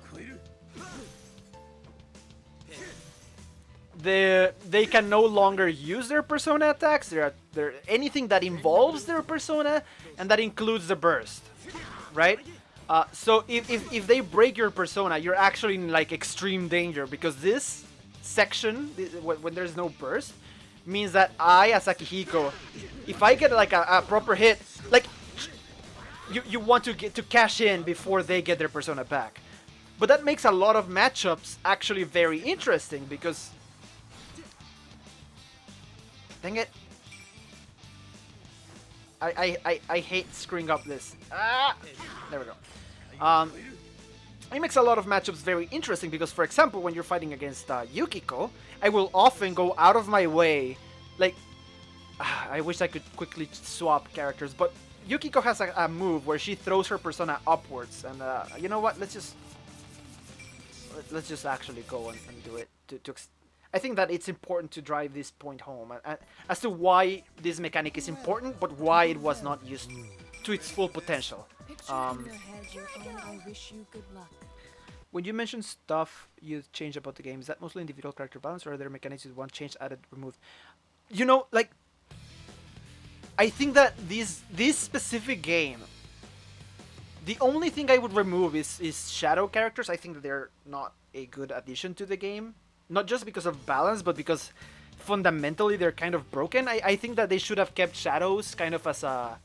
they can no longer use their persona attacks. They're anything that involves their persona, and that includes the burst, right? So if they break your persona, you're actually in like extreme danger, because this section, when there's no burst, means that I, as Akihiko, if I get like a proper hit, like you want to get to cash in before they get their persona back. But that makes a lot of matchups actually very interesting, because dang it, I hate screwing up this. There we go. It makes a lot of matchups very interesting, because, for example, when you're fighting against Yukiko, I will often go out of my way. Like, I wish I could quickly swap characters, but Yukiko has a move where she throws her persona upwards, and you know what? Let's just actually go and do it. I think that it's important to drive this point home as to why this mechanic is important, but why it was not used to its full potential. When you mention stuff you change about the game, is that mostly individual character balance, or are there mechanics you want changed, added, removed? You know, like, I think that this specific game, the only thing I would remove is shadow characters. I think that they're not a good addition to the game. Not just because of balance, but because fundamentally they're kind of broken. I think that they should have kept shadows kind of as a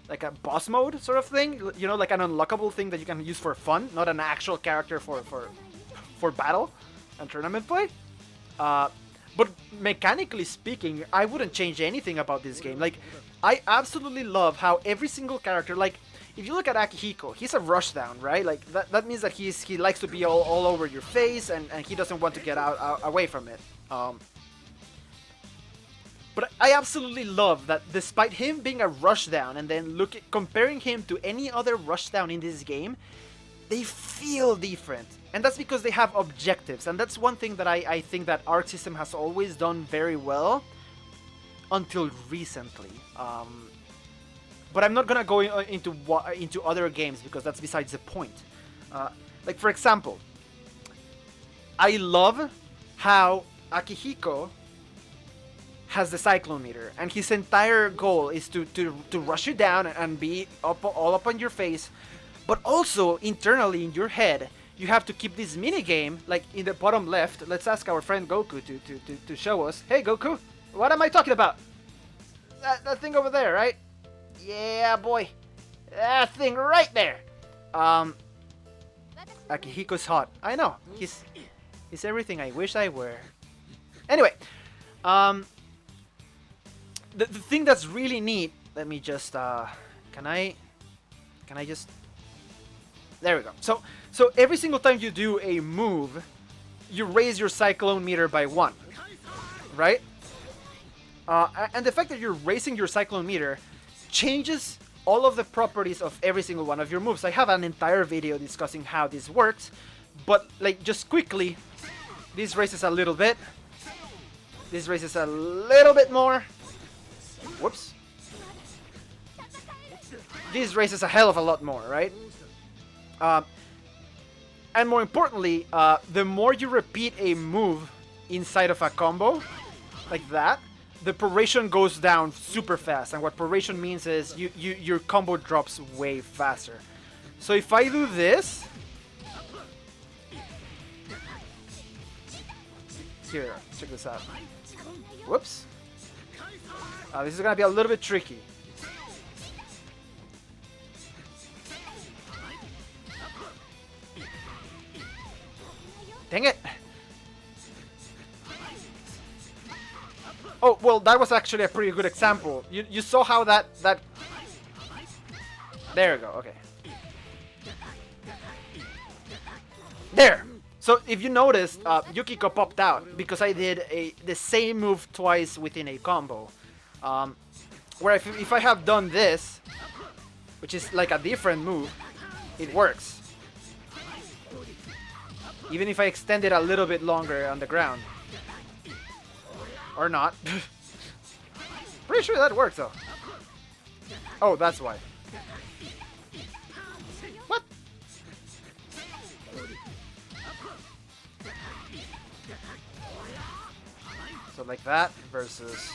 like a boss mode sort of thing. You know, like an unlockable thing that you can use for fun, not an actual character for battle and tournament play. But mechanically speaking, I wouldn't change anything about this game. Like, I absolutely love how every single character, like, if you look at Akihiko, he's a rushdown, right? Like, that means that he likes to be all over your face, and he doesn't want to get out away from it. But I absolutely love that despite him being a rushdown, and then comparing him to any other rushdown in this game, they feel different. And that's because they have objectives, and that's one thing that I think that Arc System has always done very well until recently. But I'm not gonna go into other games, because that's besides the point. Like, for example, I love how Akihiko has the Cyclone Meter, and his entire goal is to rush you down and be all up on your face. But also, internally in your head, you have to keep this minigame, like in the bottom left. Let's ask our friend Goku to show us. Hey Goku, what am I talking about? That thing over there, right? Yeah, boy. That thing right there. Akihiko's hot. I know. He's everything I wish I were. Anyway, the thing that's really neat, let me just can I just, there we go. So every single time you do a move, you raise your Cyclone Meter by 1, right? And the fact that you're raising your Cyclone Meter changes all of the properties of every single one of your moves. I have an entire video discussing how this works, but like, just quickly, this raises a little bit, this raises a little bit more, whoops, this raises a hell of a lot more, right? And more importantly, the more you repeat a move inside of a combo, like that, the proration goes down super fast. And what proration means is your combo drops way faster. So if I do this, here, check this out. Whoops. This is gonna be a little bit tricky. Dang it! Oh, well, that was actually a pretty good example. You saw how that... There we go, okay. There! So, if you noticed, Yukiko popped out because I did the same move twice within a combo. Where if I have done this, which is like a different move, it works. Even if I extend it a little bit longer on the ground. Or not. Pretty sure that works though. Oh, that's why. What? So like that versus...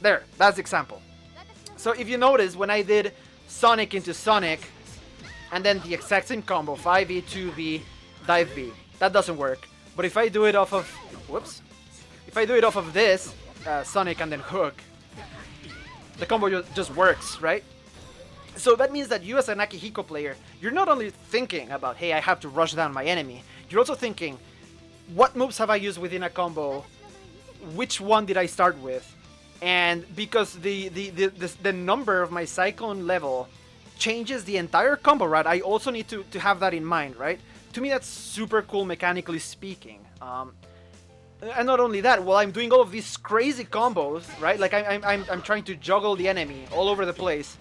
There, that's the example. So if you notice, when I did Sonic into Sonic, and then the exact same combo, 5B, 2B, dive B, that doesn't work. But if I do it off of... Whoops. If I do it off of this, Sonic and then hook, the combo just works, right? So that means that you as an Akihiko player, you're not only thinking about, hey, I have to rush down my enemy, you're also thinking, what moves have I used within a combo? Which one did I start with? And because the number of my Cyclone level changes the entire combo, right? I also need to have that in mind, right? To me, that's super cool mechanically speaking. And not only that, while I'm doing all of these crazy combos, right? Like I'm trying to juggle the enemy all over the place.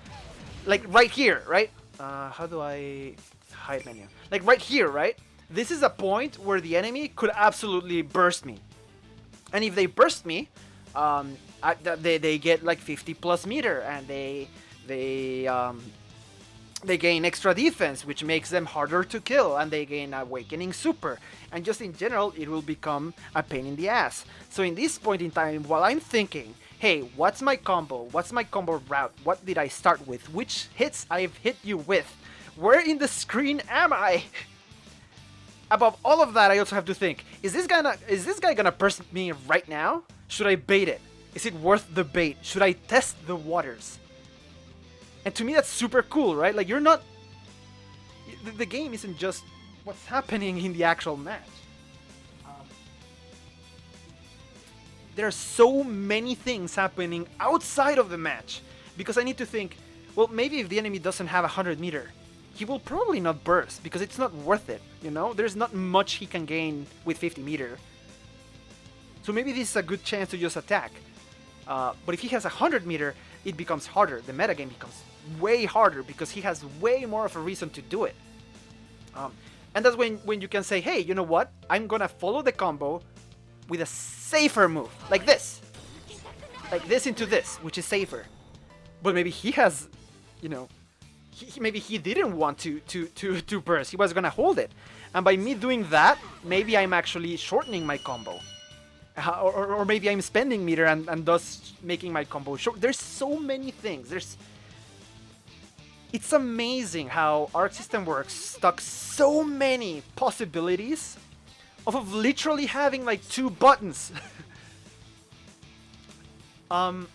Like right here, right? How do I hide menu? Like right here, right? This is a point where the enemy could absolutely burst me. And if they burst me, they get like 50 plus meter, and they gain extra defense, which makes them harder to kill, and they gain Awakening Super, and just in general, it will become a pain in the ass. So in this point in time, while I'm thinking, hey, what's my combo? What's my combo route? What did I start with? Which hits I've hit you with? Where in the screen am I? Above all of that, I also have to think, is this guy gonna burst me right now? Should I bait it? Is it worth the bait? Should I test the waters? And to me, that's super cool, right? Like, you're not... The game isn't just what's happening in the actual match. There are so many things happening outside of the match. Because I need to think, well, maybe if the enemy doesn't have 100 meter, he will probably not burst, because it's not worth it, you know? There's not much he can gain with 50 meter. So maybe this is a good chance to just attack. But if he has 100 meter, it becomes harder. The metagame becomes way harder because he has way more of a reason to do it. And that's when you can say, hey, you know what? I'm gonna follow the combo with a safer move, like this. Like this into this, which is safer. But maybe he has, you know, maybe he didn't want to burst. He was gonna hold it. And by me doing that, maybe I'm actually shortening my combo. Or maybe I'm spending meter and thus making my combo short. There's so many things. It's amazing how Arc System Works stuck so many possibilities off of literally having like 2 buttons. And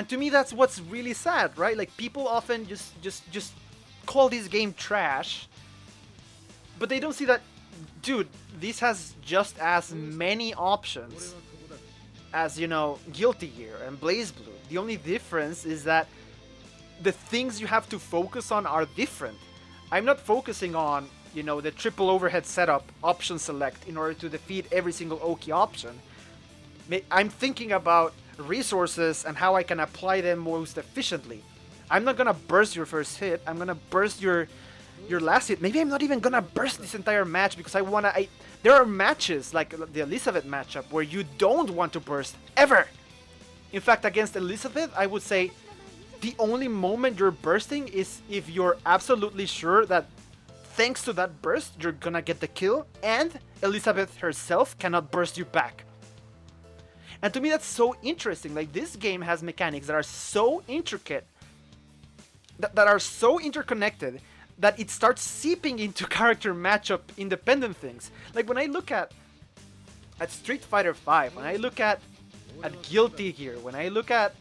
to me, that's what's really sad, right? Like, people often just call this game trash, but they don't see that, dude, this has just as many options as, you know, Guilty Gear and Blaze Blue. The only difference is that the things you have to focus on are different. I'm not focusing on, you know, the triple overhead setup option select in order to defeat every single Oki option. I'm thinking about resources and how I can apply them most efficiently. I'm not gonna burst your first hit. I'm gonna burst your last hit. Maybe I'm not even gonna burst this entire match because there are matches like the Elizabeth matchup where you don't want to burst ever. In fact, against Elizabeth, I would say the only moment you're bursting is if you're absolutely sure that thanks to that burst, you're gonna get the kill and Elizabeth herself cannot burst you back. And to me, that's so interesting. Like, this game has mechanics that are so intricate, that are so interconnected, that it starts seeping into character matchup independent things. Like, when I look at Street Fighter V, when I look at Guilty Gear, when I look at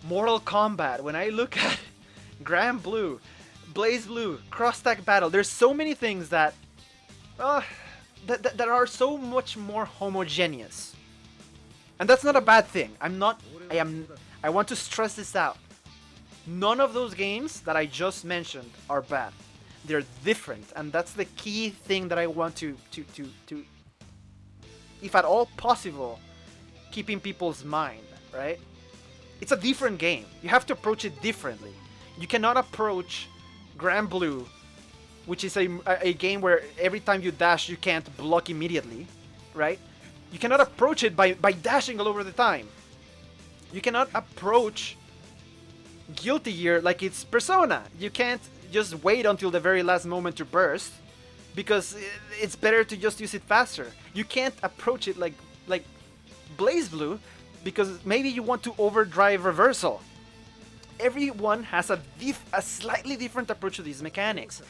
Mortal Kombat, when I look at Grand Blue, Blaze Blue, Cross Tag Battle, there's so many things that that are so much more homogeneous. And that's not a bad thing. I want to stress this out. None of those games that I just mentioned are bad. They're different, and that's the key thing that I want to if at all possible, keep in people's mind, right? It's a different game. You have to approach it differently. You cannot approach Grand Blue, which is a game where every time you dash, you can't block immediately, right? You cannot approach it by dashing all over the time. You cannot approach Guilty Gear like it's Persona. You can't just wait until the very last moment to burst. because it's better to just use it faster. You can't approach it like Blaze Blue because maybe you want to overdrive reversal. Everyone has a slightly different approach to these mechanics,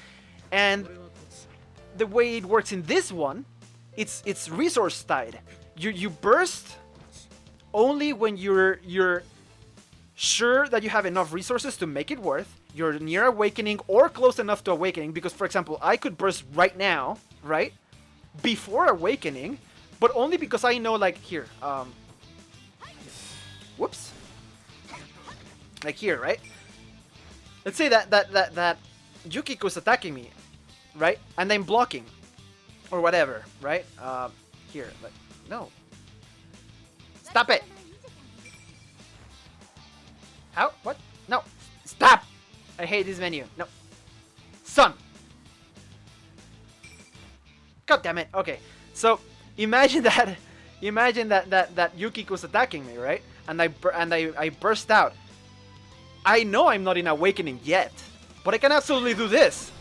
and the way it works in this one, it's resource tied. You burst only when you're sure that you have enough resources to make it worth. You're near awakening or close enough to awakening, because for example, I could burst right now, right? Before awakening, but only because I know, like, here, whoops. Like here, right? Let's say that Yukiko's attacking me, right? And I'm blocking. Or whatever, right? Here, like, no. Stop it! How? What? No. Stop! I hate this menu. No. Son! God damn it. Okay. So, imagine that Yukiko's attacking me, right? And I burst out. I know I'm not in awakening yet, but I can absolutely do this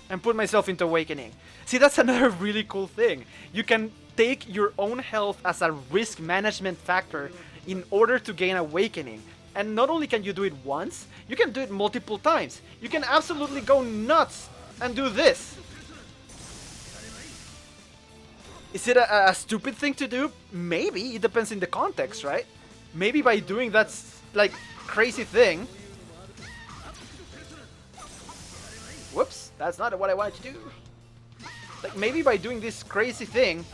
and put myself into awakening. See, that's another really cool thing. You can take your own health as a risk management factor in order to gain awakening. And not only can you do it once, you can do it multiple times. You can absolutely go nuts and do this. Is it a stupid thing to do? Maybe. It depends in the context, right? Maybe by doing that, like, crazy thing. Whoops, that's not what I wanted to do. Like, maybe by doing this crazy thing,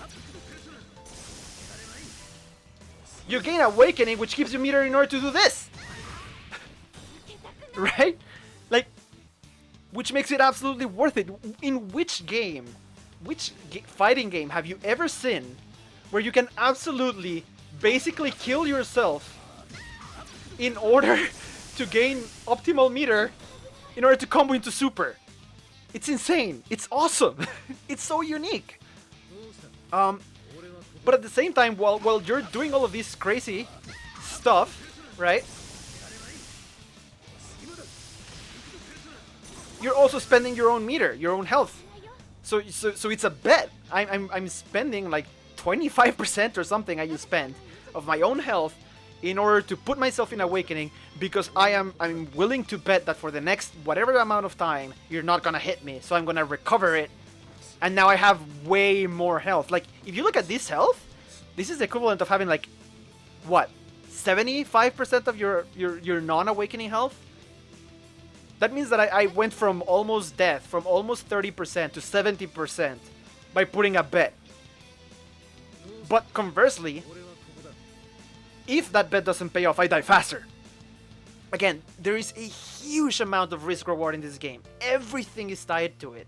you gain awakening, which gives you meter in order to do this. Right? Like, which makes it absolutely worth it. In which game, fighting game have you ever seen where you can absolutely basically kill yourself in order to gain optimal meter in order to combo into super? It's insane. It's awesome. It's so unique. But at the same time, while you're doing all of this crazy stuff, right? You're also spending your own meter, your own health. So it's a bet. I'm spending like 25% or something I spend of my own health in order to put myself in awakening, because I'm willing to bet that for the next whatever amount of time you're not gonna hit me, so I'm gonna recover it, and now I have way more health. Like, if you look at this health, this is the equivalent of having, like, what, 75% of your non-awakening health? That means that I went from almost death, from almost 30% to 70% by putting a bet. But conversely, if that bet doesn't pay off, I die faster. Again, there is a huge amount of risk reward in this game. Everything is tied to it.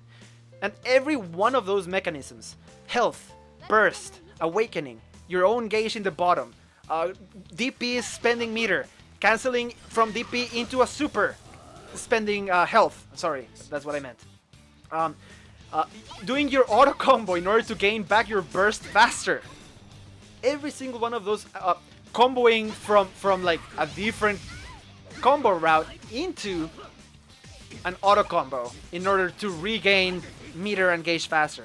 And every one of those mechanisms, health, burst, awakening, your own gauge in the bottom, DP is spending meter, canceling from DP into a super, spending health. Sorry, that's what I meant. Doing your auto combo in order to gain back your burst faster. Every single one of those, comboing from like a different combo route into an auto combo in order to regain meter and gauge faster.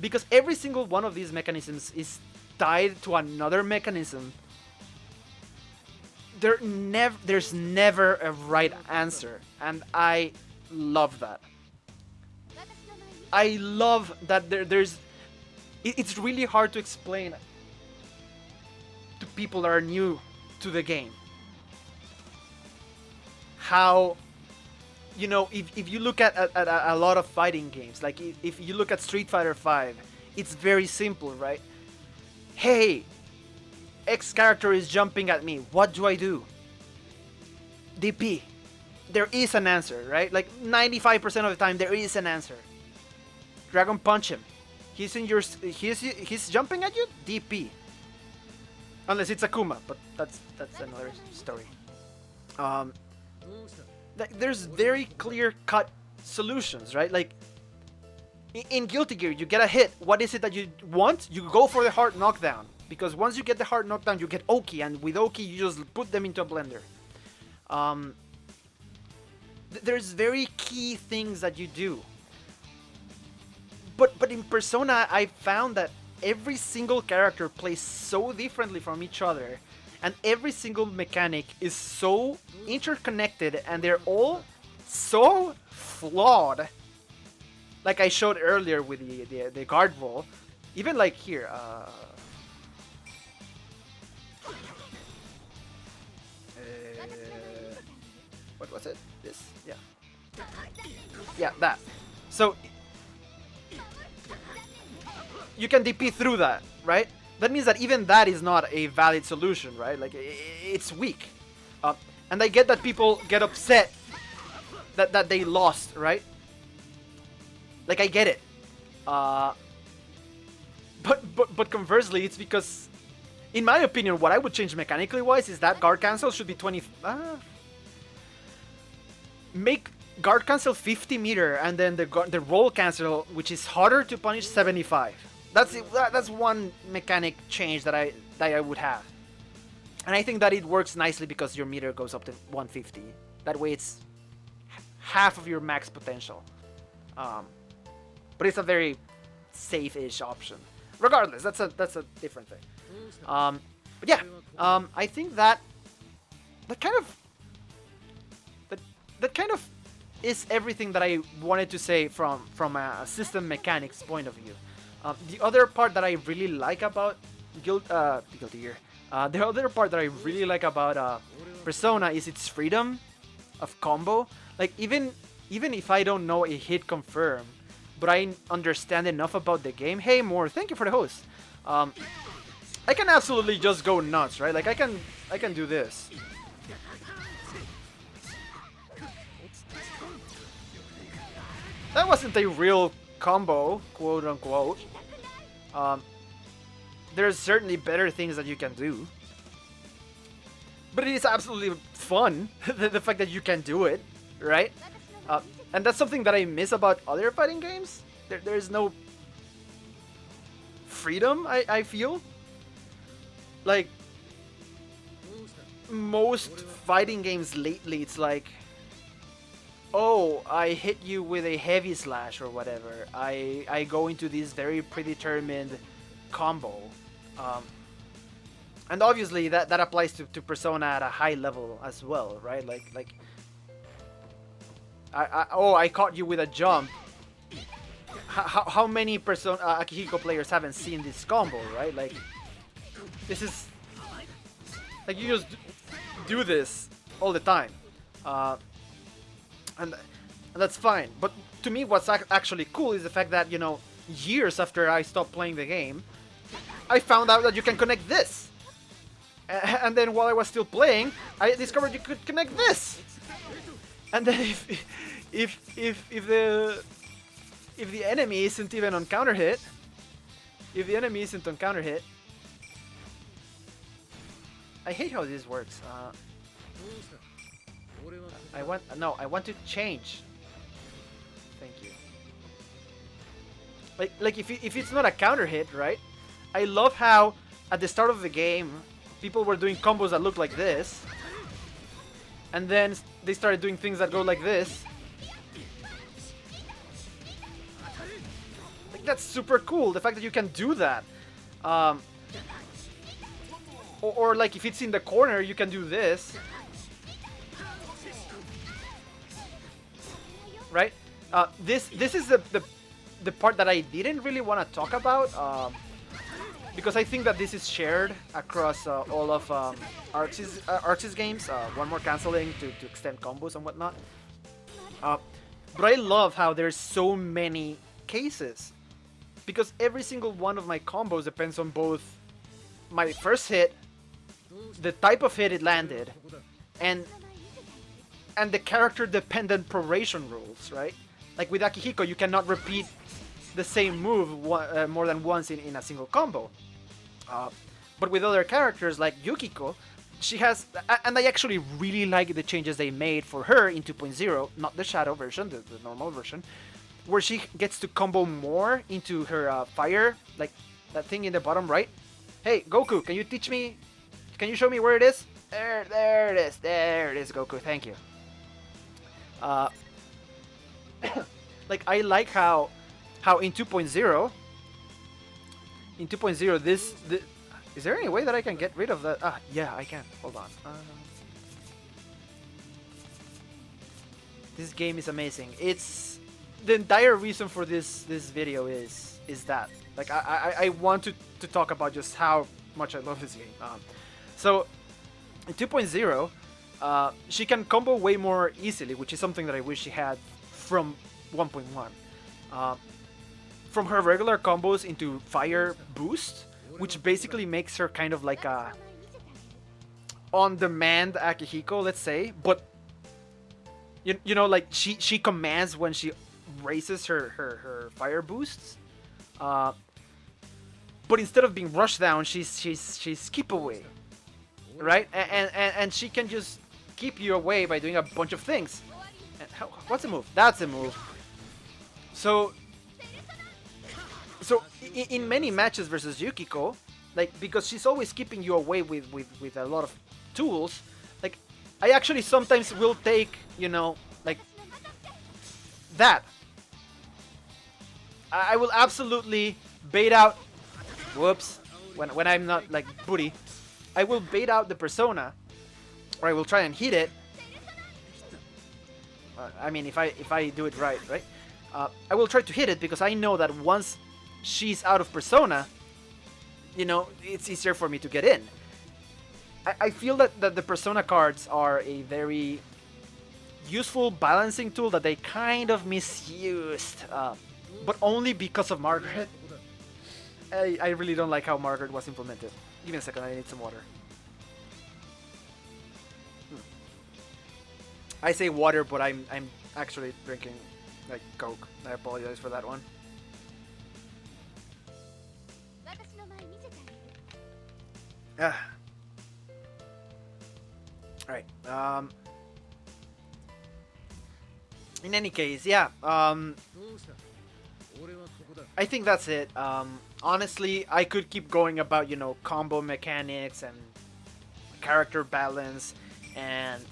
Because every single one of these mechanisms is tied to another mechanism. There's never a right answer, and I love that. I love that it's really hard to explain to people that are new to the game how, you know, if you look at a lot of fighting games, like if you look at Street Fighter V, it's very simple, right? Hey, X character is jumping at me, what do I do? DP. There is an answer, right? Like 95% of the time there is an answer. Dragon Punch him. He's jumping at you? DP. Unless it's Akuma, but that's another story. There's very clear-cut solutions, right? Like, in Guilty Gear, you get a hit. What is it that you want? You go for the hard knockdown. Because once you get the hard knockdown, you get Oki, and with Oki, you just put them into a blender. There's very key things that you do. but in Persona, I found that every single character plays so differently from each other, and every single mechanic is so interconnected, and they're all so flawed. Like I showed earlier with the guard roll, even like here. What was it? This? Yeah. Yeah, that. So you can DP through that, right? That means that even that is not a valid solution, right? Like, it's weak. And I get that people get upset that they lost, right? Like, I get it. But conversely, it's because, in my opinion, what I would change mechanically wise is that guard cancel should be 20. Make guard cancel 50 meter, and then the roll cancel, which is harder to punish, 75. That's one mechanic change that I would have, and I think that it works nicely because your meter goes up to 150. That way, it's half of your max potential. But it's a very safe-ish option. Regardless, that's a different thing. But yeah, I think that kind of is everything that I wanted to say from a system mechanics point of view. The other part that I really like about Guilty Gear, the other part that I really like about Persona is its freedom of combo. Like, even if I don't know a hit confirm, but I understand enough about the game. Hey, Moore, thank you for the host. I can absolutely just go nuts, right? Like, I can do this. That wasn't a real combo, quote unquote. There's certainly better things that you can do. But it is absolutely fun, the fact that you can do it, right? And that's something that I miss about other fighting games. There's no freedom, I feel. Like, most fighting games lately, it's like, oh, I hit you with a heavy slash or whatever. I go into this very predetermined combo. And obviously that applies to Persona at a high level as well, right? Like I caught you with a jump. How many Persona Akihiko players haven't seen this combo, right? Like, this is like, you just do this all the time. And that's fine. But to me, what's actually cool is the fact that, you know, years after I stopped playing the game, I found out that you can connect this. And then while I was still playing, I discovered you could connect this. And then if the enemy isn't even on counter hit, I hate how this works. I want to change. Thank you. Like if it's not a counter hit, right? I love how at the start of the game people were doing combos that look like this, and then they started doing things that go like this. Like, that's super cool. The fact that you can do that. Or like, if it's in the corner, you can do this. Right? This is the part that I didn't really want to talk about, because I think that this is shared across all of Arxis games. One more canceling to extend combos and whatnot. But I love how there's so many cases, because every single one of my combos depends on both my first hit, the type of hit it landed, and the character-dependent proration rules, right? Like with Akihiko, you cannot repeat the same move more than once in a single combo. But with other characters like Yukiko, she has, and I actually really like the changes they made for her in 2.0, not the Shadow version, the normal version, where she gets to combo more into her fire, like that thing in the bottom right. Hey, Goku, can you teach me? Can you show me where it is? There it is. There it is, Goku. Thank you. Like, I like how how in 2.0, this is there any way that I can get rid of that? Ah, yeah, I can. Hold on. This game is amazing. It's the entire reason for this video is that, like, I want to talk about just how much I love this game. So in 2.0, she can combo way more easily, which is something that I wish she had from 1.1. From her regular combos into fire boost, which basically makes her kind of like a on-demand Akihiko, let's say, but you know, like she commands when she raises her fire boosts, but instead of being rushed down, she's keep away, right? And she can just keep you away by doing a bunch of things. And what's a move? That's a move. So in many matches versus Yukiko, like, because she's always keeping you away with a lot of tools, like, I actually sometimes will take, you know, like that. I will absolutely bait out, whoops, when I'm not like booty, I will bait out the persona, or I will try and hit it. I mean, if I do it right? I will try to hit it because I know that once she's out of persona, you know, it's easier for me to get in. I feel that the persona cards are a very useful balancing tool that they kind of misused, but only because of Margaret. I really don't like how Margaret was implemented. Give me a second, I need some water. I say water, but I'm actually drinking like Coke. I apologize for that one. Alright. In any case, yeah. I think that's it. Honestly, I could keep going about, you know, combo mechanics and character balance, and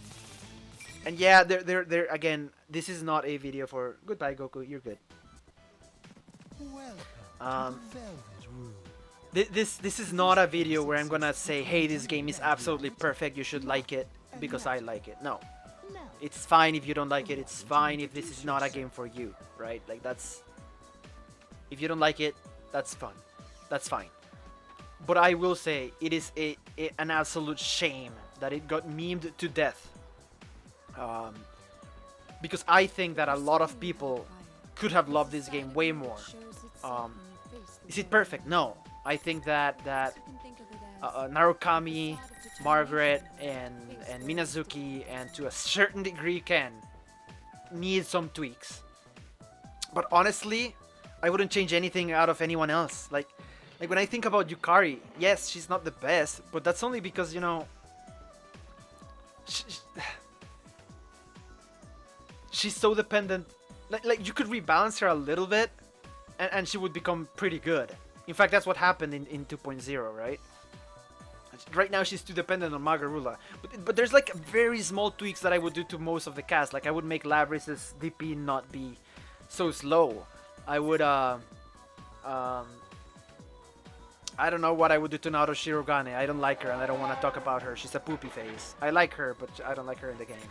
yeah, there again. This is not a video for goodbye, Goku. You're good. This is not a video where I'm gonna say, hey, this game is absolutely perfect, you should like it because I like it. No. It's fine if you don't like it, it's fine if this is not a game for you, right? Like, that's... If you don't like it, that's fun. That's fine. But I will say, it is an absolute shame that it got memed to death. Because I think that a lot of people could have loved this game way more. Is it perfect? No. I think that Narukami, Margaret, and Minazuki, and to a certain degree Ken, need some tweaks. But honestly, I wouldn't change anything out of anyone else. Like when I think about Yukari, yes, she's not the best, but that's only because, you know, she's so dependent. Like you could rebalance her a little bit, and she would become pretty good. In fact, that's what happened in 2.0, right? Right now, she's too dependent on Magarula. But there's like very small tweaks that I would do to most of the cast. Like I would make Lavris's DP not be so slow. I would, I don't know what I would do to Naoto Shirogane. I don't like her and I don't want to talk about her. She's a poopy face. I like her, but I don't like her in the game.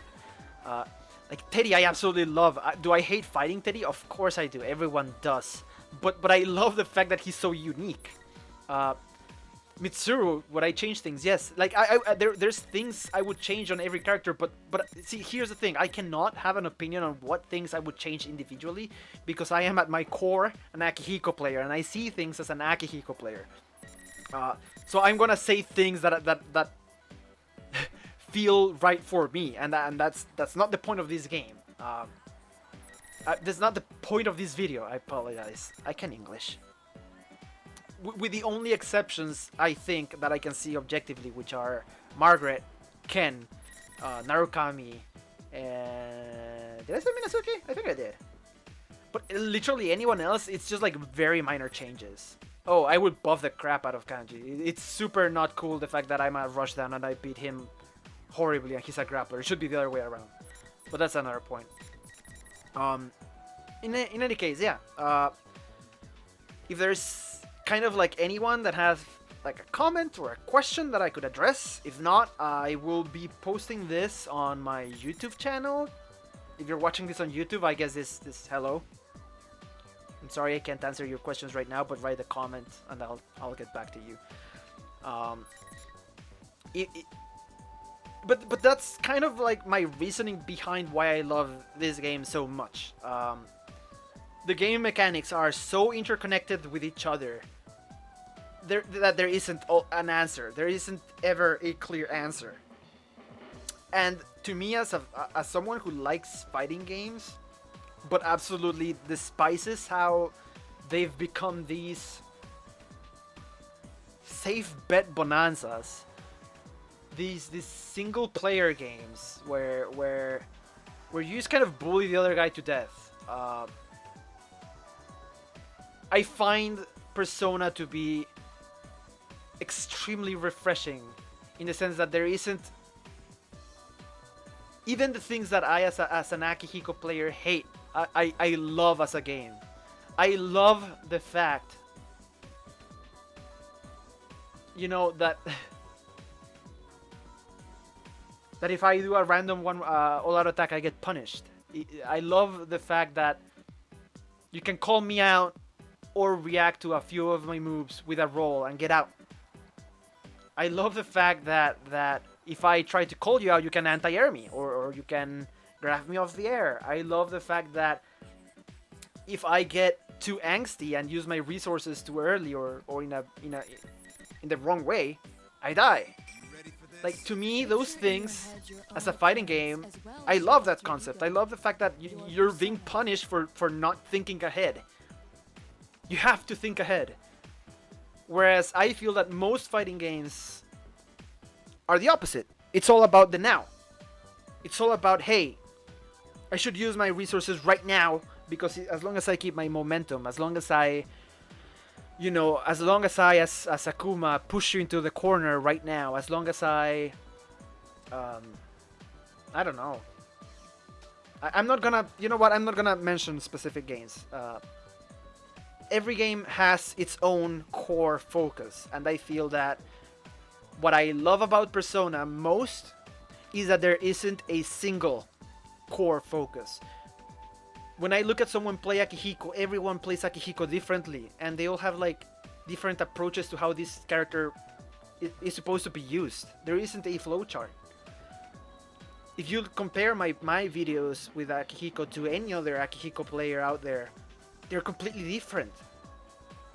Like Teddy, I absolutely love. Do I hate fighting Teddy? Of course I do. Everyone does. But I love the fact that he's so unique. Mitsuru, would I change things? Yes. Like there's things I would change on every character, but see, here's the thing. I cannot have an opinion on what things I would change individually because I am at my core an Akihiko player and I see things as an Akihiko player. So I'm gonna say things that feel right for me, and that's not the point of this game. That's not the point of this video. I apologize. I can English. With the only exceptions, I think, that I can see objectively, which are Margaret, Ken, Narukami, and... Did I say Minazuki? I think I did. But literally anyone else, it's just like very minor changes. Oh, I would buff the crap out of Kanji. It's super not cool, the fact that I'm a rushdown and I beat him horribly and he's a grappler. It should be the other way around. But that's another point. In any case, yeah. if there's kind of like anyone that has like a comment or a question that I could address. If not, I will be posting this on my YouTube channel. If you're watching this on YouTube, I guess this hello. I'm sorry I can't answer your questions right now, but write a comment and I'll get back to you. Um, but that's kind of like my reasoning behind why I love this game so much. The game mechanics are so interconnected with each other that there isn't an answer. There isn't ever a clear answer. And to me, as someone who likes fighting games, but absolutely despises how they've become these safe bet bonanzas, these single player games where you just kind of bully the other guy to death. I find Persona to be extremely refreshing in the sense that there isn't even the things that I as an Akihiko player hate. I love as a game. I love the fact, you know, that that if I do a random one all-out attack, I get punished. I love the fact that you can call me out or react to a few of my moves with a roll and get out. I love the fact that if I try to call you out, you can anti-air me or you can grab me off the air. I love the fact that if I get too angsty and use my resources too early or in the wrong way, I die. Like, to me, those things, as a fighting game, I love that concept. I love the fact that you're being punished for not thinking ahead. You have to think ahead. Whereas I feel that most fighting games are the opposite. It's all about the now. It's all about, hey, I should use my resources right now because as long as I keep my momentum, as long as I, as long as I, as Akuma, push you into the corner right now, as long as I don't know. I'm not gonna, you know what, I'm not gonna mention specific games. Every game has its own core focus, and I feel that what I love about Persona most is that there isn't a single core focus. When I look at someone play Akihiko, everyone plays Akihiko differently, and they all have like different approaches to how this character is supposed to be used. There isn't a flowchart. If you compare my videos with Akihiko to any other Akihiko player out there, they're completely different.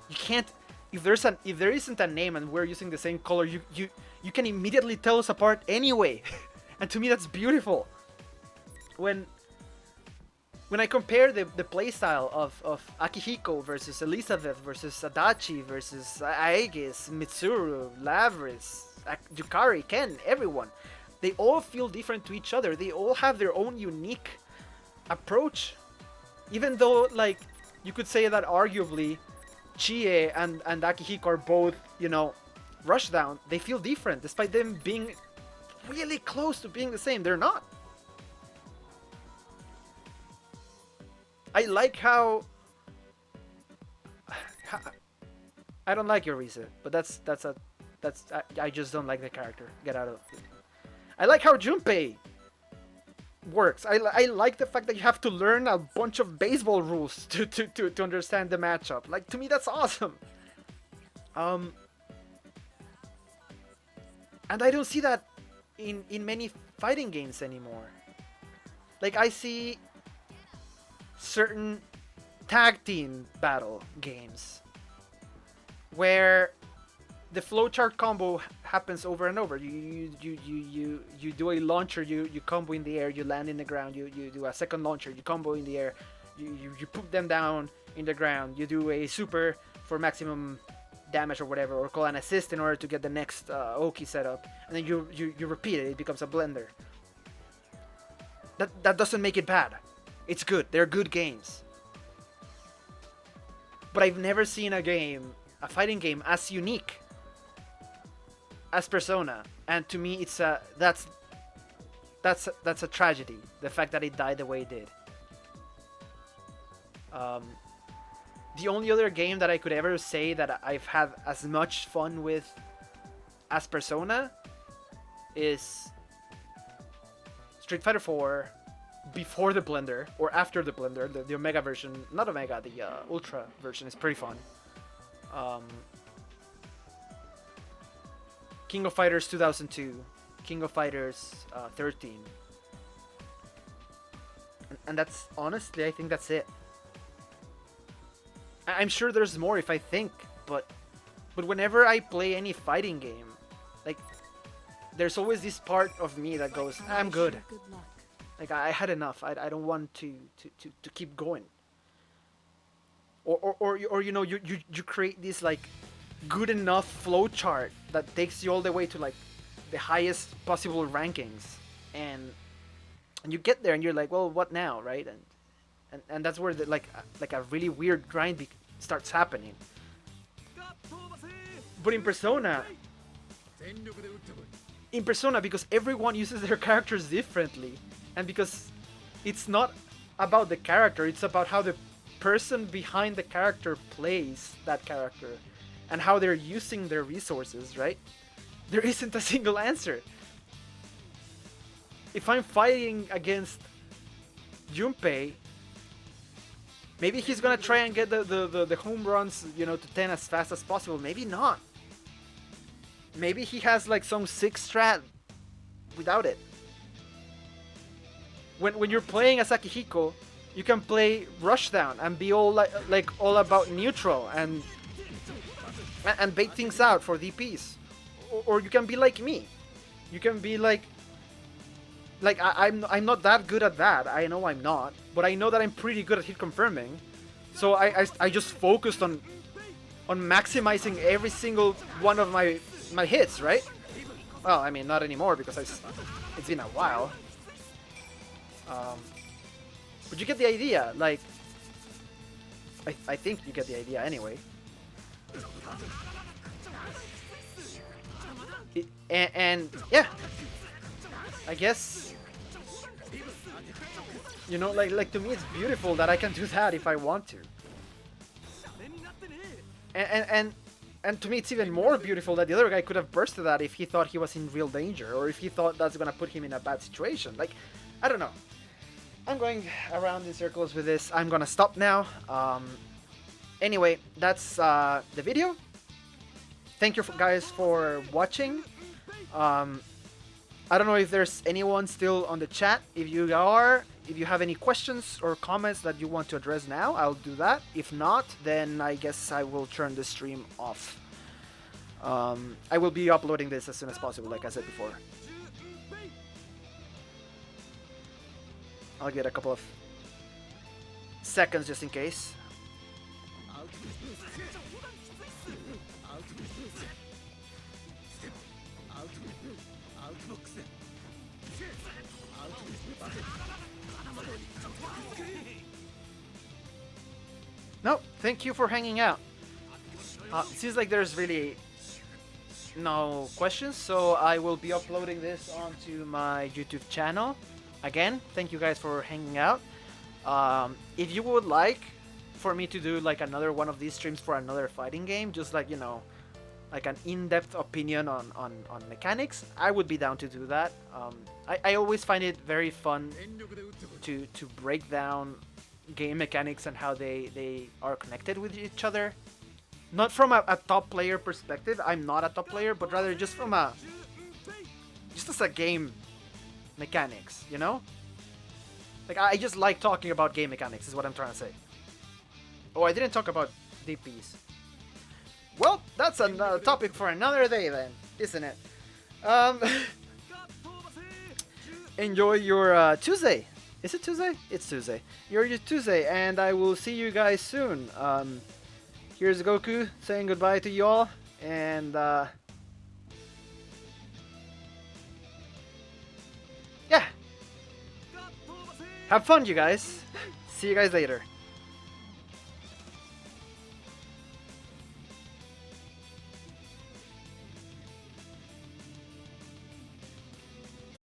You can't, if there isn't a name and we're using the same color, you can immediately tell us apart anyway. And to me, that's beautiful. When I compare the playstyle of Akihiko versus Elizabeth versus Adachi versus Aegis, Mitsuru, Lavris, Yukari, Ken, everyone, they all feel different to each other. They all have their own unique approach. Even though, like, you could say that arguably Chie and Akihiko are both, rushdown, they feel different despite them being really close to being the same. They're not. I like how I don't like Yurisa, but I just don't like the character. Get out of it. I like how Junpei works. I like the fact that you have to learn a bunch of baseball rules to understand the matchup. Like, to me, that's awesome. And I don't see that in many fighting games anymore. Like, I see certain tag team battle games where the flowchart combo happens over and over. You do a launcher, you combo in the air, you land in the ground, you do a second launcher, you combo in the air, you put them down in the ground, you do a super for maximum damage or whatever, or call an assist in order to get the next Oki setup, and then you repeat it, it becomes a blender. That doesn't make it bad. It's good. They're good games. But I've never seen a fighting game as unique as Persona, and to me, that's a tragedy. The fact that it died the way it did. The only other game that I could ever say that I've had as much fun with as Persona is Street Fighter 4 before the blender or after the blender. The Omega version, not Omega, the Ultra version is pretty fun. King of Fighters 2002, King of Fighters 13, and that's honestly, I think that's it. I'm sure there's more if I think, but whenever I play any fighting game, like, there's always this part of me that goes, I'm good. Like, I had enough. I don't want to keep going. Or you know, you create this like good enough flowchart that takes you all the way to like the highest possible rankings, and you get there and you're like, well, what now, right? And that's where the, like a really weird grind starts happening. But in Persona, because everyone uses their characters differently, and because it's not about the character, it's about how the person behind the character plays that character and how they're using their resources, right? There isn't a single answer. If I'm fighting against Junpei, maybe he's gonna try and get the home runs, you know, to 10 as fast as possible. Maybe not. Maybe he has like some sick strat without it. When you're playing as Akihiko, you can play Rushdown and be all like all about neutral and bait things out for DPs. Or you can be like me. You can be like I'm not that good at that. I know I'm not, but I know that I'm pretty good at hit confirming. So I just focused on maximizing every single one of my hits, right? Well, I mean, not anymore because it's been a while. But you get the idea. Like, I think you get the idea anyway. And yeah, I guess, you know, like to me it's beautiful that I can do that if I want to. And to me it's even more beautiful that the other guy could have bursted that if he thought he was in real danger, or if he thought that's gonna put him in a bad situation. Like, I don't know. I'm going around in circles with this. I'm gonna stop now. Anyway, that's the video. Thank you guys for watching. I don't know if there's anyone still on the chat. If you have any questions or comments that you want to address now, I'll do that. If not, then I guess I will turn the stream off. I will be uploading this as soon as possible, like I said before. I'll get a couple of seconds just in case. No, thank you for hanging out. Seems like there's really no questions, so I will be uploading this onto my YouTube channel. Again, thank you guys for hanging out. If you would like for me to do like another one of these streams for another fighting game, just like, you know, like an in-depth opinion on mechanics, I would be down to do that. I always find it very fun to break down game mechanics and how they are connected with each other. Not from a top player perspective, I'm not a top player, but rather just from just as a game mechanics, you know? Like, I just like talking about game mechanics is what I'm trying to say. Oh, I didn't talk about DPs. Well, that's a topic for another day then, isn't it? Enjoy your Tuesday. Is it Tuesday? It's Tuesday. Your Tuesday, and I will see you guys soon. Here's Goku saying goodbye to you all, and yeah. Have fun, you guys. See you guys later.